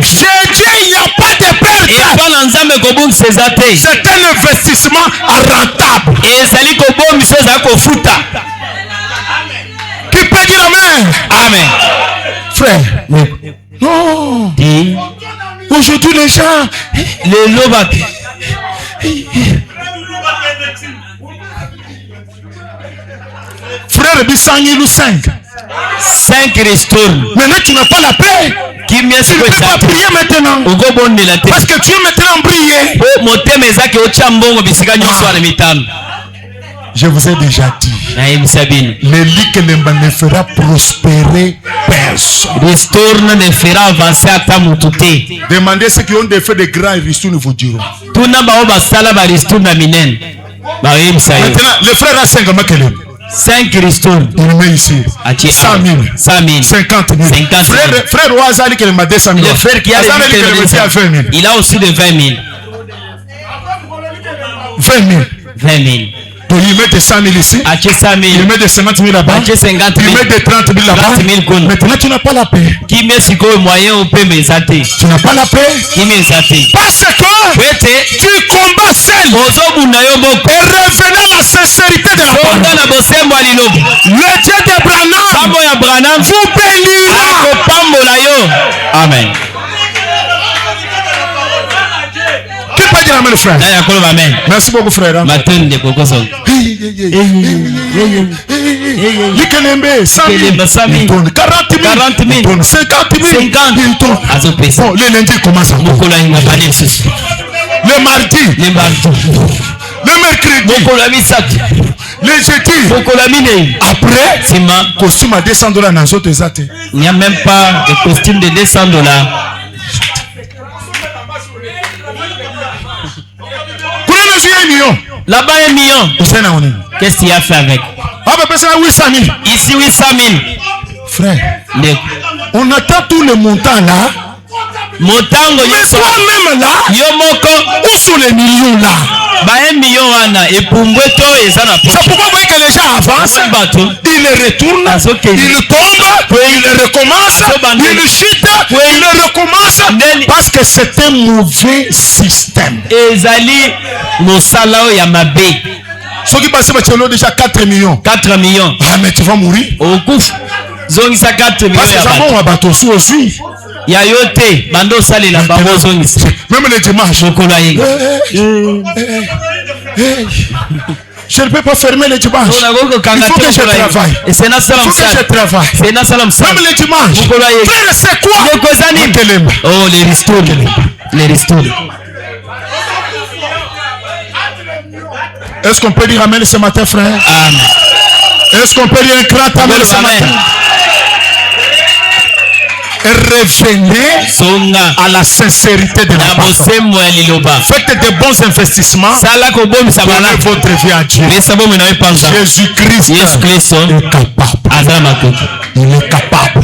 J'ai dit il n'y a pas de perte. C'est un investissement rentable. Qui peut dire amen? Amen. Frère, non. Aujourd'hui les gens, frère, Bissangilou 5 restaurants. Maintenant tu n'as pas la paix. Tu ne peux pas prier maintenant. Parce que tu es maintenant brillé. Je vous ai déjà dit. Le lit ne fera prospérer personne. Restaurant ne fera avancer à ta moutouté. Demandez ceux qui ont des faits de grands restaurants vous diront. Maintenant, le frère a 5 makelem. 5 restaurants. Il met ici 100 000, 50 000. Frère Ouazali qui m'a 200 000. Le frère qui a 20 000. Il a aussi de 20 000. 20 000. 20 000. Il met des 100 000 ici. Il met des 50 000 là-bas. Il met des 30 000 là-bas. Maintenant tu n'as pas la paix. Tu n'as pas la paix. Parce que tu combats seul. Et revenez à la sincérité de la parole. Le Dieu de Branham vous bénira. Amen. Qui peut dire amen, frère? Merci beaucoup, frère. Likelembe 100 000, il tourne 40 000, il tourne 50 000, il tourne. Bon, le lundi commence encore. Le mardi, le mercredi, le jeudi. Après, costume à $200 dans notre zate. Il n'y a même pas de costume de $200. Là-bas, $1 million. Qu'est-ce qu'il a fait avec? Ici, 800 000. Frère, on attend tout le montant là. Motango mais toi-même là, Yomoko. où sont les millions là? Ba million wana epumbwe to ezana po. C'est pourquoi vous voyez que les gens avancent, ils retournent, ils tombent, ils recommencent, ils chutent, ils recommencent, parce que c'est un mauvais système. Ezali mosala ya mabe. Ceux qui passent déjà 4 millions. 4 millions. Ah mais tu vas mourir. Okuf. Zongisa 4 millions. Parce que ça va bateau aussi. Ya yote bando sali la bango zongisa. Même les dimanches. Chocolat yega. Je ne peux pas fermer les dimanches. Il faut que je travaille. Il faut que je travaille. Même les dimanches. Frère, c'est quoi? Oh, les restos. Les restos. Est-ce qu'on peut dire amen ce matin, frère? Amen. Est-ce qu'on peut dire un grand amen ce matin? Revenez à la sincérité de la parole. Faites de bons investissements. Donnez votre vie à Dieu. Jésus-Christ est capable. Il est capable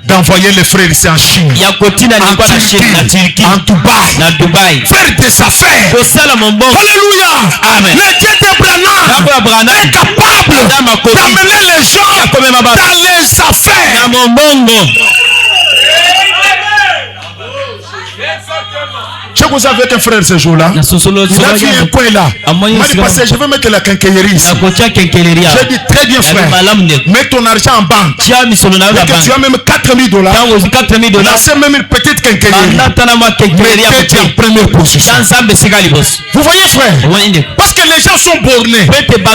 d'envoyer les frères ici en Chine, en Turquie, en Dubaï, faire des affaires. Alléluia. Amen. Le Dieu d'Abraham est capable d'amener les gens dans les affaires. Je vous avais avec un frère ce jour-là. Il a vu un point là. Il m'a dit, pasteur, je veux mettre la quincaillerie ici. J'ai dit, très bien frère, mets ton argent en banque. Et que tu as même $4,000. Lancez même une petite quincaillerie. Mettez en première position. Vous voyez frère, parce que les gens sont bornés.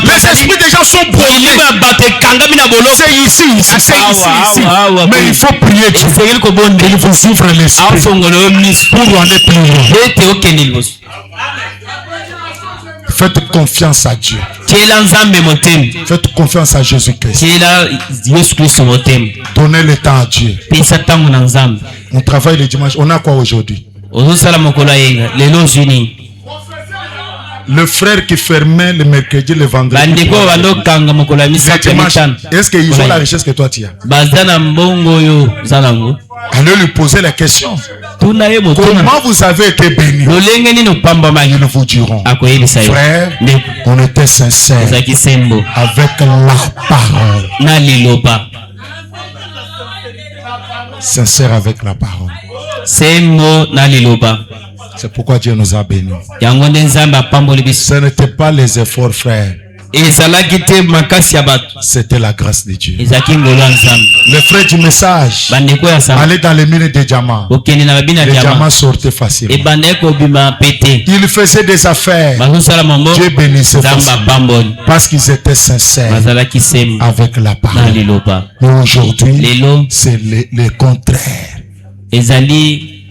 Les esprits des gens sont bornés. C'est ici. Mais il faut prier Dieu. Il faut ouvrir l'esprit pour en être plus loin. Faites confiance à Dieu. Faites confiance à Jésus-Christ. Donnez le temps à Dieu. On travaille le dimanche. On a quoi aujourd'hui? Le frère qui fermait le mercredi, le vendredi. Est-ce qu'ils ont la richesse que toi tu as? Allez lui poser la question. Comment vous avez été béni? Ils vous diront, frère, on était sincère avec la parole. Sincère avec la parole. C'est pourquoi Dieu nous a bénis. Ce n'était pas les efforts, frère. C'était la grâce de Dieu. Le frère du message allait dans les mines de diamants. Les diamants sortaient facilement. Ils faisaient des affaires. Dieu bénissait facilement. Parce qu'ils étaient sincères avec la parole. Mais aujourd'hui, c'est le contraire.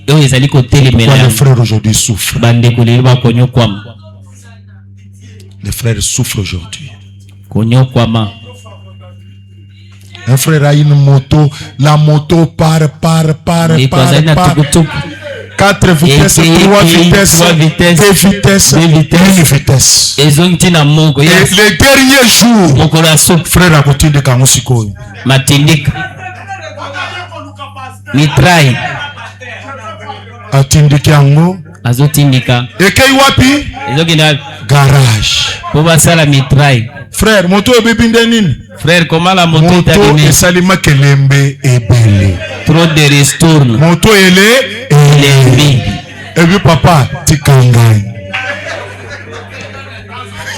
Pourquoi les frères aujourd'hui souffrent? Les frères souffrent aujourd'hui. Un frère a une moto. La moto part. 4 vitesses, 3 vitesses, 2 vitesses, 1 vitesse. Et les derniers jours, frère a continué de Kamusiko. Mitrai. Atindiki yango. Azotindika. Ekei wapi? Garage. Sala mitrai. Frère, moto ebebinde nini? Frère, comment la moto est arrivée? Moto esalima kelembe ebele. Trop de restourne. Moto ele elembi. Et puis papa, tikangai.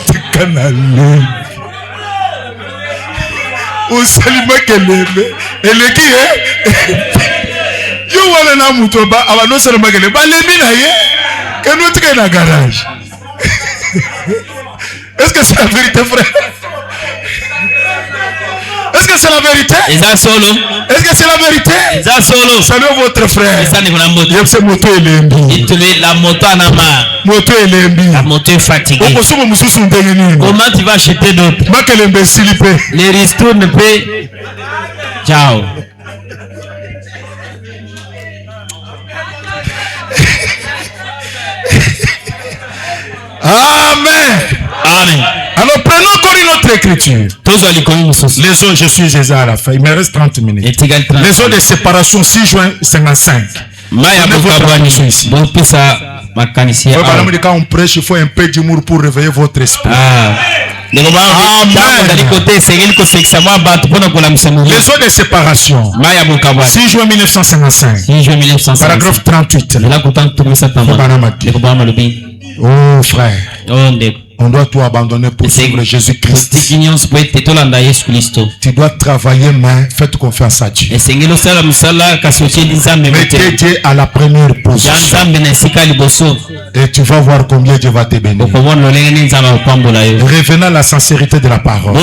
Tikanale. Osalima kelembe. Eleki yo wala na moto ba abano salima kelembe. Ba lembi na ye. Keno tika na garage. Est-ce que c'est la vérité, frère? Est-ce que c'est la vérité? Est-ce que c'est la vérité? Salut votre frère. C'est moto elembi. La moto anama. Moto elembi. La moto est fatiguée. Comment tu vas acheter d'autres? Les restos ne paient. Ciao. Amen. Amen. Alors prenons encore une autre écriture. Les autres, je suis déjà à la fin. Il me reste 30 minutes. Les autres de séparation 6 juin 55. Quand on prêche, il faut un peu d'humour pour réveiller votre esprit. Les eaux de séparation. 6 juin 1955. Paragraphe 38. Oh frère. On doit tout abandonner pour suivre Jésus-Christ. Tu dois travailler, mais faites confiance à Dieu. Mettez Dieu à la première position. Et tu vas voir combien Dieu va te bénir. Revenons à la sincérité de la parole. Et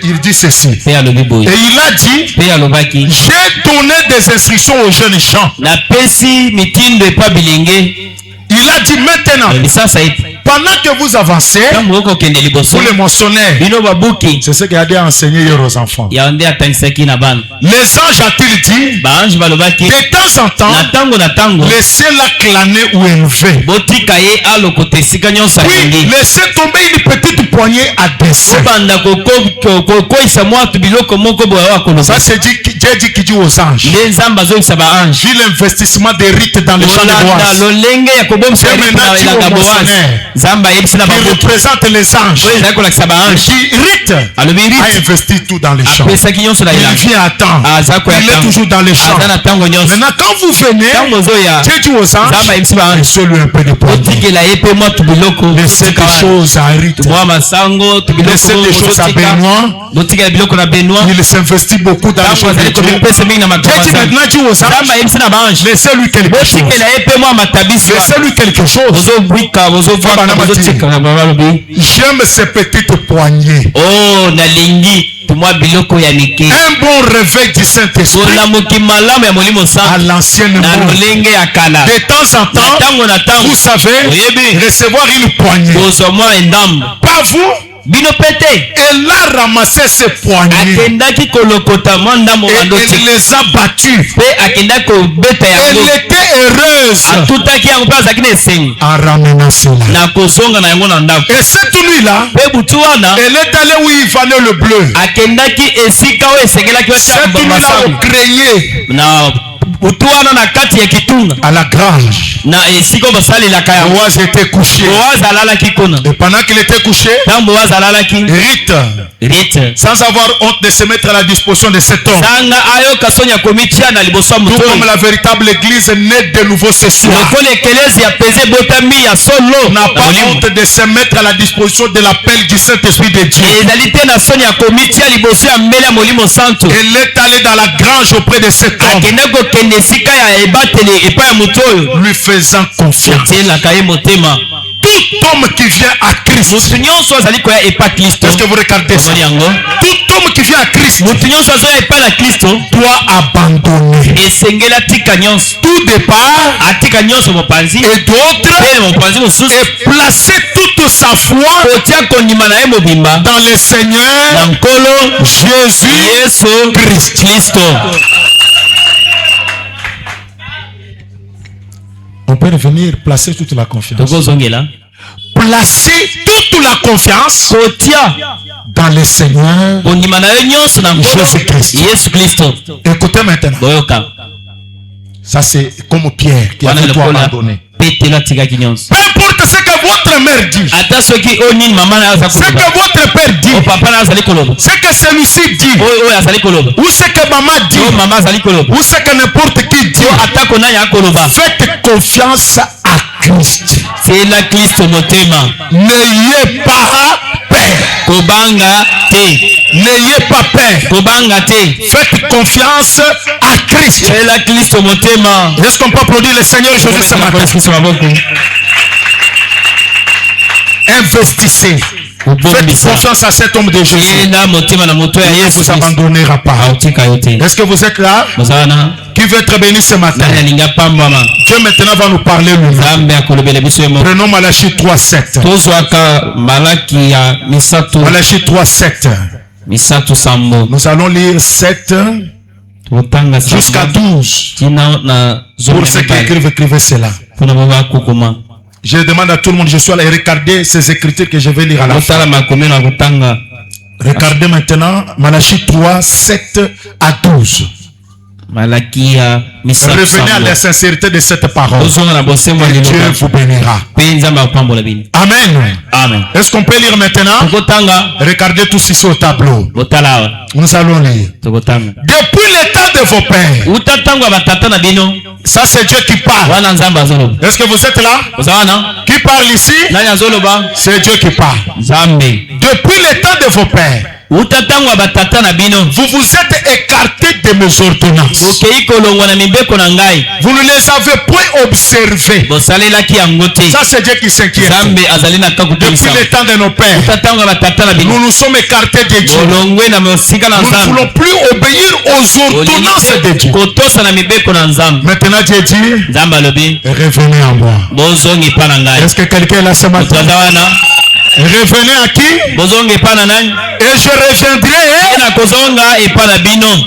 il dit ceci. Et il a dit, j'ai donné des instructions aux jeunes gens. Il a dit maintenant, pendant que vous avancez, vous les mentionnez. C'est ce qu'il a dit à enseigner hier aux enfants. Les anges a-t-il dit, de temps en temps, laissez-la claner ou élever. Oui, laissez tomber une petite poignée à dessein. Ça c'est Dieu qui dit aux anges. Vu l'investissement des rites dans les champs de boise. Qui représente les anges. Qui rite a investi tout dans les champs. Il vient à temps. Il est toujours dans les champs. Maintenant quand vous venez, Dieu dit aux anges, laissez-lui un peu de poignée. Laissez des choses à rite. Laissez des choses à Benoît. Il s'investit beaucoup dans les choses de Dieu. Dieu maintenant dit aux anges, laissez-lui quelque chose. Laissez-lui quelque chose. J'aime ces petites poignées. Oh, nalingi. Un bon réveil du Saint-Esprit à l'ancienne mode. De temps en temps, vous savez, recevoir une poignée. Pas vous. Elle a ramassé ses poignets. Elle les a battus. Elle était heureuse en ramenant cela. Et cette nuit-là, elle est allée où il fallait le bleu. Cette nuit-là, au grenier. À la grange. Boaz était couché. Et pendant qu'il était couché, Rite, sans avoir honte de se mettre à la disposition de cet homme, tout comme la véritable église née de nouveau ce soir, n'a pas honte de se mettre à la disposition de l'appel du Saint-Esprit de Dieu. Elle est allée dans la grange auprès de cet homme, lui faisant confiance. Tout homme qui vient à Christ, est-ce que vous regardez ça? Tout homme qui vient à Christ doit abandonner tout départ et d'autres et placer toute sa foi dans le Seigneur Jésus-Christ. On peut revenir placer toute la confiance. Placer toute la confiance dans le Seigneur Jésus-Christ. Écoutez maintenant. Ça c'est comme Pierre qui a tout abandonné. Peu importe ce que votre mère dit, ce que votre père dit, ce que celui-ci dit, ou ce que maman dit, ou ce que n'importe qui dit, faites confiance à Christ. C'est la Christ motema. N'ayez pas peur. N'ayez pas peur. Faites confiance à Christ. C'est la Christ motema. Est-ce qu'on peut applaudir le Seigneur Jésus ce matin? Investissez. Faites confiance à cet homme de Jésus. Il ne vous abandonnera pas. Est-ce que vous êtes là? Qui veut être béni ce matin? Dieu maintenant va nous parler lui-même. Prenons Malachie 3:7. Malachie 3:7. Nous allons lire 7 jusqu'à 12. Pour ceux qui écrivent cela. Je demande à tout le monde, je suis allé regarder ces écritures que je vais lire à la fin. Regardez maintenant Malachie 3:7 à 12. Revenez à la sincérité de cette parole. Et Dieu vous bénira. Amen. Amen. Est-ce qu'on peut lire maintenant? Regardez tous ici au tableau. Nous allons lire. Depuis le temps de vos pères. Ça c'est Dieu qui parle. Est-ce que vous êtes là? Qui parle ici? C'est Dieu qui parle. Depuis le temps de vos pères. Vous vous êtes écartés de mes ordonnances. Vous ne les avez point observés. Ça c'est Dieu qui s'inquiète. Depuis le temps de nos pères, nous nous sommes écartés de Dieu. Nous ne voulons plus obéir aux ordonnances de Dieu. Maintenant Dieu dit, revenez à moi. Est-ce que quelqu'un est là ce matin? Revenez à qui? Et je reviendrai.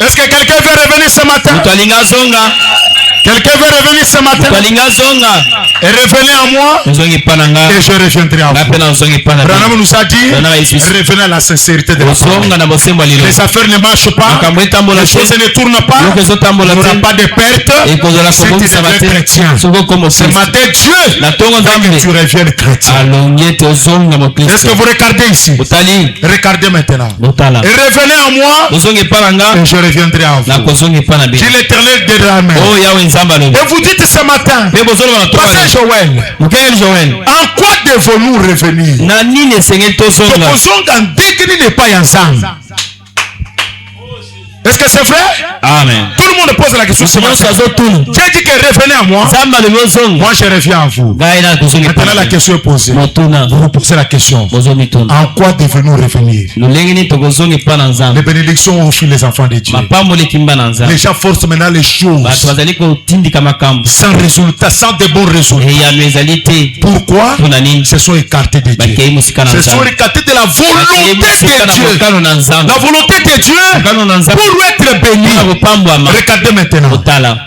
Est-ce que quelqu'un veut revenir ce matin? Quelqu'un veut revenir ce matin? Et revenez à moi. Et je reviendrai à vous. Branham nous a dit, revenez à la sincérité de la parole. Les affaires ne marchent pas. Les choses ne tournent pas. Il n'y aura pas de perte. Si tu deviens chrétien. Ce matin, Dieu veut que tu reviennes chrétien. Est-ce que vous regardez ici? Regardez maintenant. Et revenez à moi. Et je reviendrai à vous. Dit l'Éternel de la main. Et vous dites ce matin, Pasteur Joël, en quoi devons-nous revenir? Est-ce que c'est vrai? Amen. Tout le monde pose la question. Dieu dit que revenez à moi. Moi je reviens à vous. Maintenant la question est posée. Vous vous posez la question. En quoi devons-nous revenir? Les bénédictions offrent les enfants de Dieu. Les gens forcent maintenant les choses sans résultat, sans de bons résultats. Pourquoi? Ils se sont écartés de Dieu. Ils se sont écartés de la volonté de Dieu. La volonté de Dieu pour être béni. Regardez maintenant.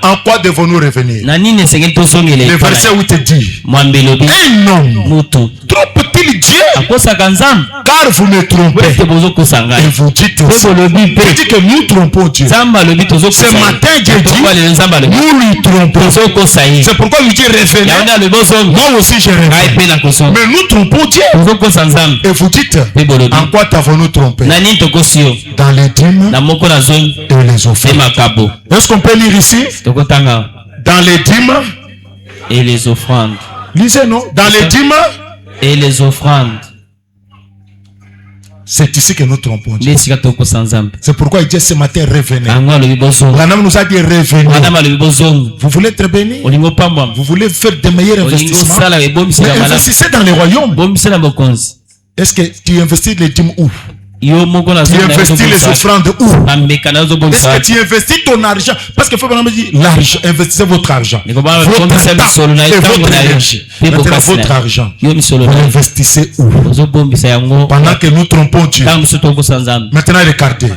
En quoi devons-nous revenir? Le verset 8 dit, un homme trompe-t-il Dieu? Car vous me trompez. Et vous dites aussi, que nous trompons Dieu. Ce matin Dieu dit, nous lui trompons. C'est pourquoi il dit revenez. Moi aussi je reviens. Mais nous trompons Dieu. Et vous dites, en quoi t'avons-nous trompé? Dans les dîmes et les offrandes. Est-ce qu'on peut lire ici? Dans les dîmes et les offrandes. Lisez, non? Dans les dîmes et les offrandes. C'est ici que nous trompons Dieu. C'est pourquoi il dit ce matin revenez. Branham nous a dit revenez. Vous voulez être béni? Vous voulez faire de meilleurs investissements? Investissez dans les royaumes. Est-ce que tu investis les dîmes où? Tu investis les offrandes où? Est-ce que tu investis ton argent? Parce que faut vraiment dire l'argent, investissez votre argent. Votre temps et votre énergie. Maintenant votre argent, vous l'investissez où? Pendant que nous trompons Dieu. Maintenant regardez.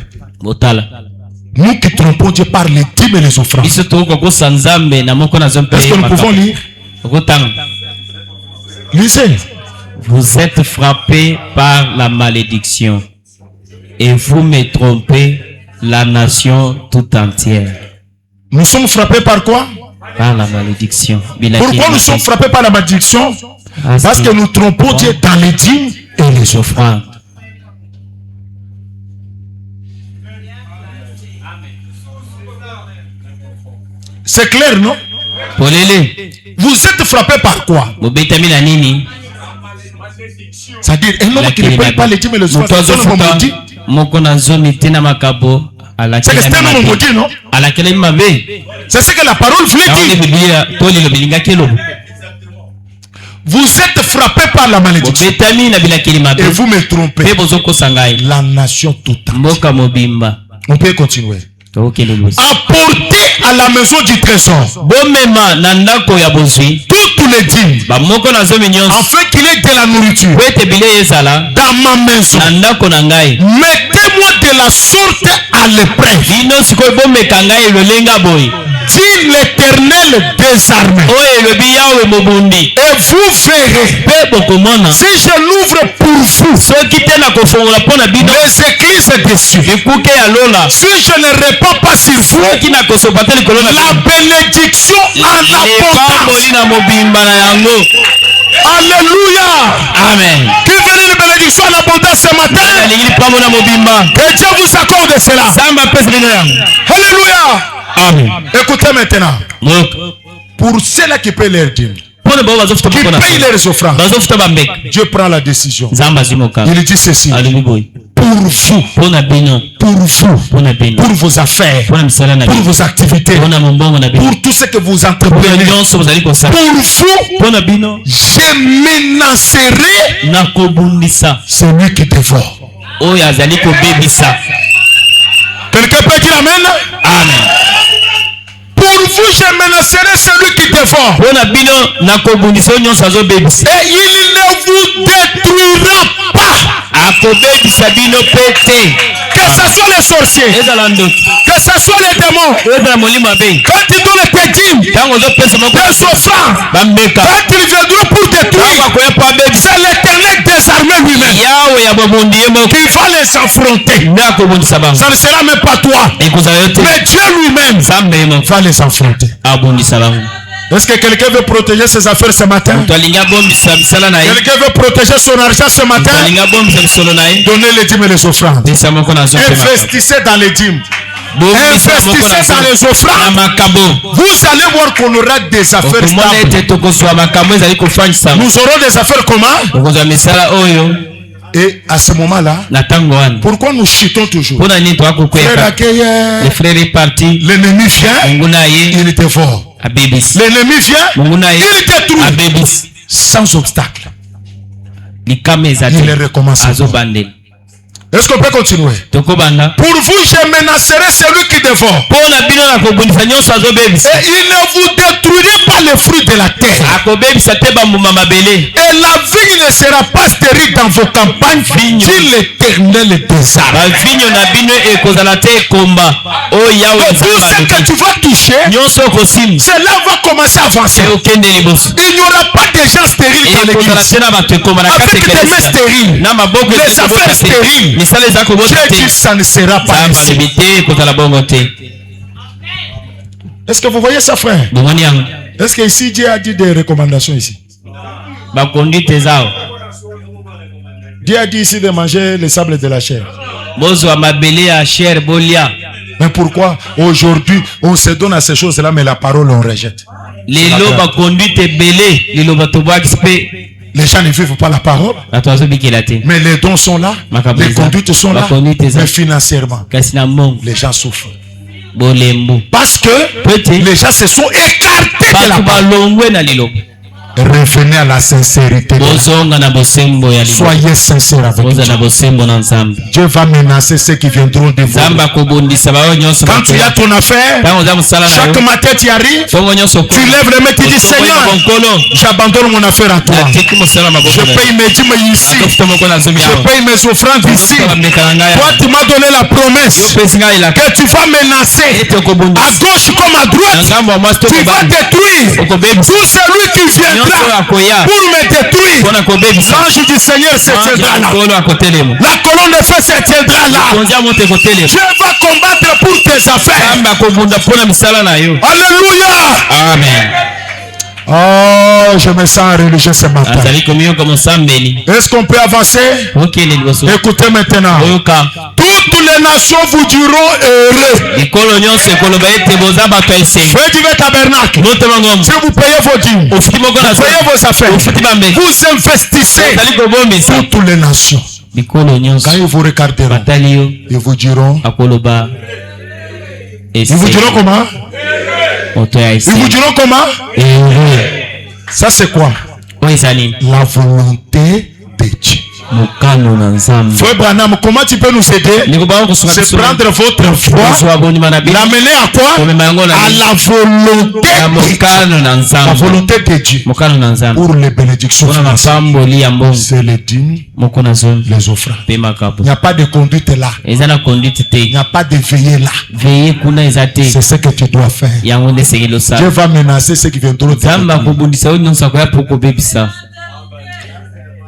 Nous qui trompons Dieu par les dîmes et les offrandes. Est-ce que nous pouvons lire? Lisez. Vous êtes frappés par la malédiction. Et vous me trompez, la nation tout entière. Nous sommes frappés par quoi? Par la malédiction. Pourquoi nous sommes frappés par la malédiction? Parce que nous trompons Dieu dans les dîmes et les offrandes. C'est clair, non? Vous êtes frappés par quoi? C'est-à-dire, un homme qui ne paye pas les dîmes et les offrandes, c'est un homme maudit. C'est que c'est un homme maudit, non? C'est ce que la parole voulait dire. Vous êtes frappés par la malédiction. Et vous me trompez. La nation toute entière. On peut continuer. Apportez à la maison du trésor toutes les dîmes, afin qu'il ait de la nourriture dans ma maison. Mettez-moi de la sorte à l'épreuve. dit l'Éternel des armées. Et vous verrez, si je l'ouvre pour vous, les églises dessus, si je ne réponds pas sur vous, la bénédiction en abondance. Alléluia. Amen. Qui veut une bénédiction en abondance ce matin? Que Dieu vous accorde cela. Alléluia. Amen. Écoutez maintenant. Pour ceux-là qui paient leurs dîmes, qui payent leurs offrandes, Dieu prend la décision. Il dit ceci. Pour vous, pour vos affaires, pour vos activités, pour tout ce que vous entreprenez, pour vous, je menacerai celui qui dévore. Quelqu'un peut dire amen? Amen. Pour vous, je menacerai celui qui dévore. Et il ne vous détruira pas. Que ce soit les sorciers, que ce soit les démons, quand ils donnent tes dîmes, tes offrandes, quand ils viendront pour détruire, c'est l'Éternel des armées lui-même qui va les affronter. Ça ne sera même pas toi, mais Dieu lui-même va les affronter. Est-ce que quelqu'un veut protéger ses affaires ce matin? Quelqu'un veut protéger son argent ce matin? Donnez les dîmes et les offrandes. Investissez dans les dîmes. Investissez dans les offrandes. Vous allez voir qu'on aura des affaires stables. Nous aurons des affaires comment? Et à ce moment-là, pourquoi nous chutons toujours? Les frères repartis. L'ennemi vient, il dévore. L'ennemi vient, il détruit sans obstacle. Il recommence. Est-ce qu'on peut continuer? Pour vous, je menacerai celui qui dévore. Et il ne vous détruira pas les fruits de la terre. Et la vigne ne sera pas stérile dans vos campagnes, dit l'Éternel des armées. Tout ce que tu vas toucher, cela va commencer à avancer. Il n'y aura pas de gens stériles dans l'église. Avec des mains stériles, les affaires stériles. Dieu dit ça ne sera pas ainsi. Est-ce que vous voyez ça, frère? Est-ce que ici Dieu a dit des recommandations ici? Dieu a dit ici de manger les sables de la chair. Mais pourquoi aujourd'hui on se donne à ces choses-là, mais la parole on rejette? Les gens ne vivent pas la parole, mais les dons sont là, les conduites sont là, mais financièrement, les gens souffrent. Parce que les gens se sont écartés de la parole. Revenez à la sincérité. Soyez sincères avec Dieu. Dieu va menacer ceux qui viendront de vous. Quand tu as ton affaire, chaque matin tu arrives, tu lèves les mains, tu dis Seigneur, j'abandonne mon affaire à toi. Je paye mes dîmes ici. Je paye mes offrandes ici. Toi tu m'as donné la promesse que tu vas menacer à gauche comme à droite. Tu vas détruire tout celui qui viendra pour me détruire. L'ange du Seigneur se tiendra là. La colonne de feu se tiendra là. Dieu va combattre pour tes affaires. Alléluia. Amen. Oh, je me sens religieux ce matin. Est-ce qu'on peut avancer? Écoutez maintenant. Toutes les nations vous diront heureux. Faites du tabernacle. Si vous payez vos dîmes, vous payez vos affaires, vous investissez. Toutes les nations, quand ils vous regarderont, ils vous diront. Ils vous diront comment? Ils vous diront comment? Ça c'est quoi? La volonté de Dieu. Frère Branham, comment tu peux nous aider? C'est prendre votre foi, l'amener à quoi? À la volonté. La volonté de Dieu. Pour les bénédictions financières. C'est les dîmes, les offrandes. Il n'y a pas de conduite là. Il n'y a pas de veillée là. C'est ce que tu dois faire. Dieu va menacer ceux qui viendront.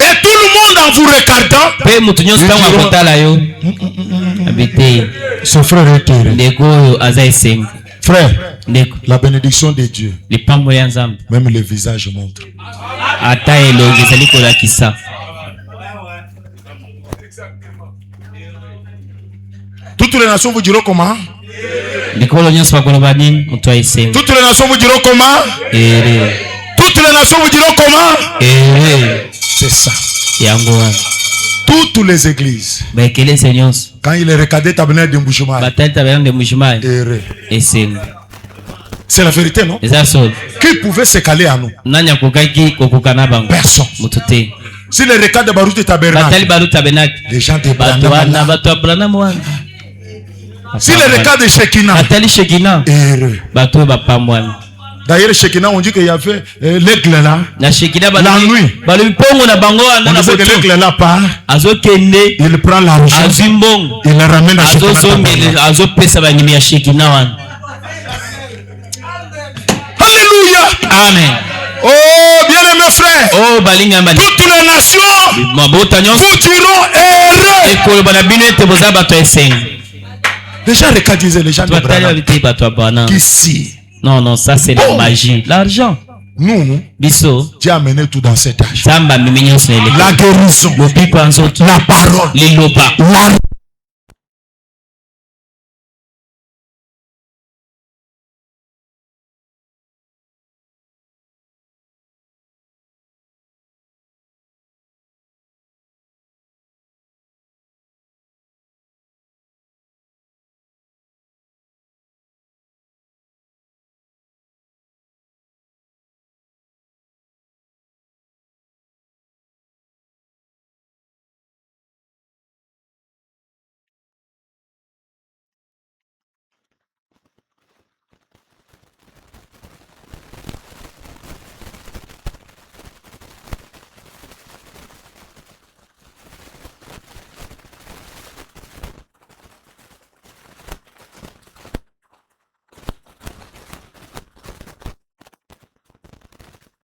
Et tout le monde en vous regardant, son frère est terrible. Frère, la bénédiction de Dieu, même le visage montre. Toutes les nations vous diront comment? Toutes les nations vous diront comment? Toutes les nations vous diront comment? C'est ça. Toutes les églises. Quand il est recadé tabernacle de Mbushima. C'est la vérité, non? Qui pouvait se caler à nous? Personne. Si le recadé de Baruch tabernacle, les gens de Branham. Si le recadé de Shekinah, d'ailleurs, Shekinah, on dit qu'il y avait l'aigle là. La nuit. On disait que l'aigle là part. Il prend l'argent. Il le ramène à Shekinah. Alléluia. Amen. Oh, bien-aimés frères. Oh, toutes les nations vous diront heureux. Déjà, recadiser les gens de Branham. Ici. Non, ça c'est la magie. L'argent. Nous, Dieu a amené tout dans cet âge. La guérison, la parole,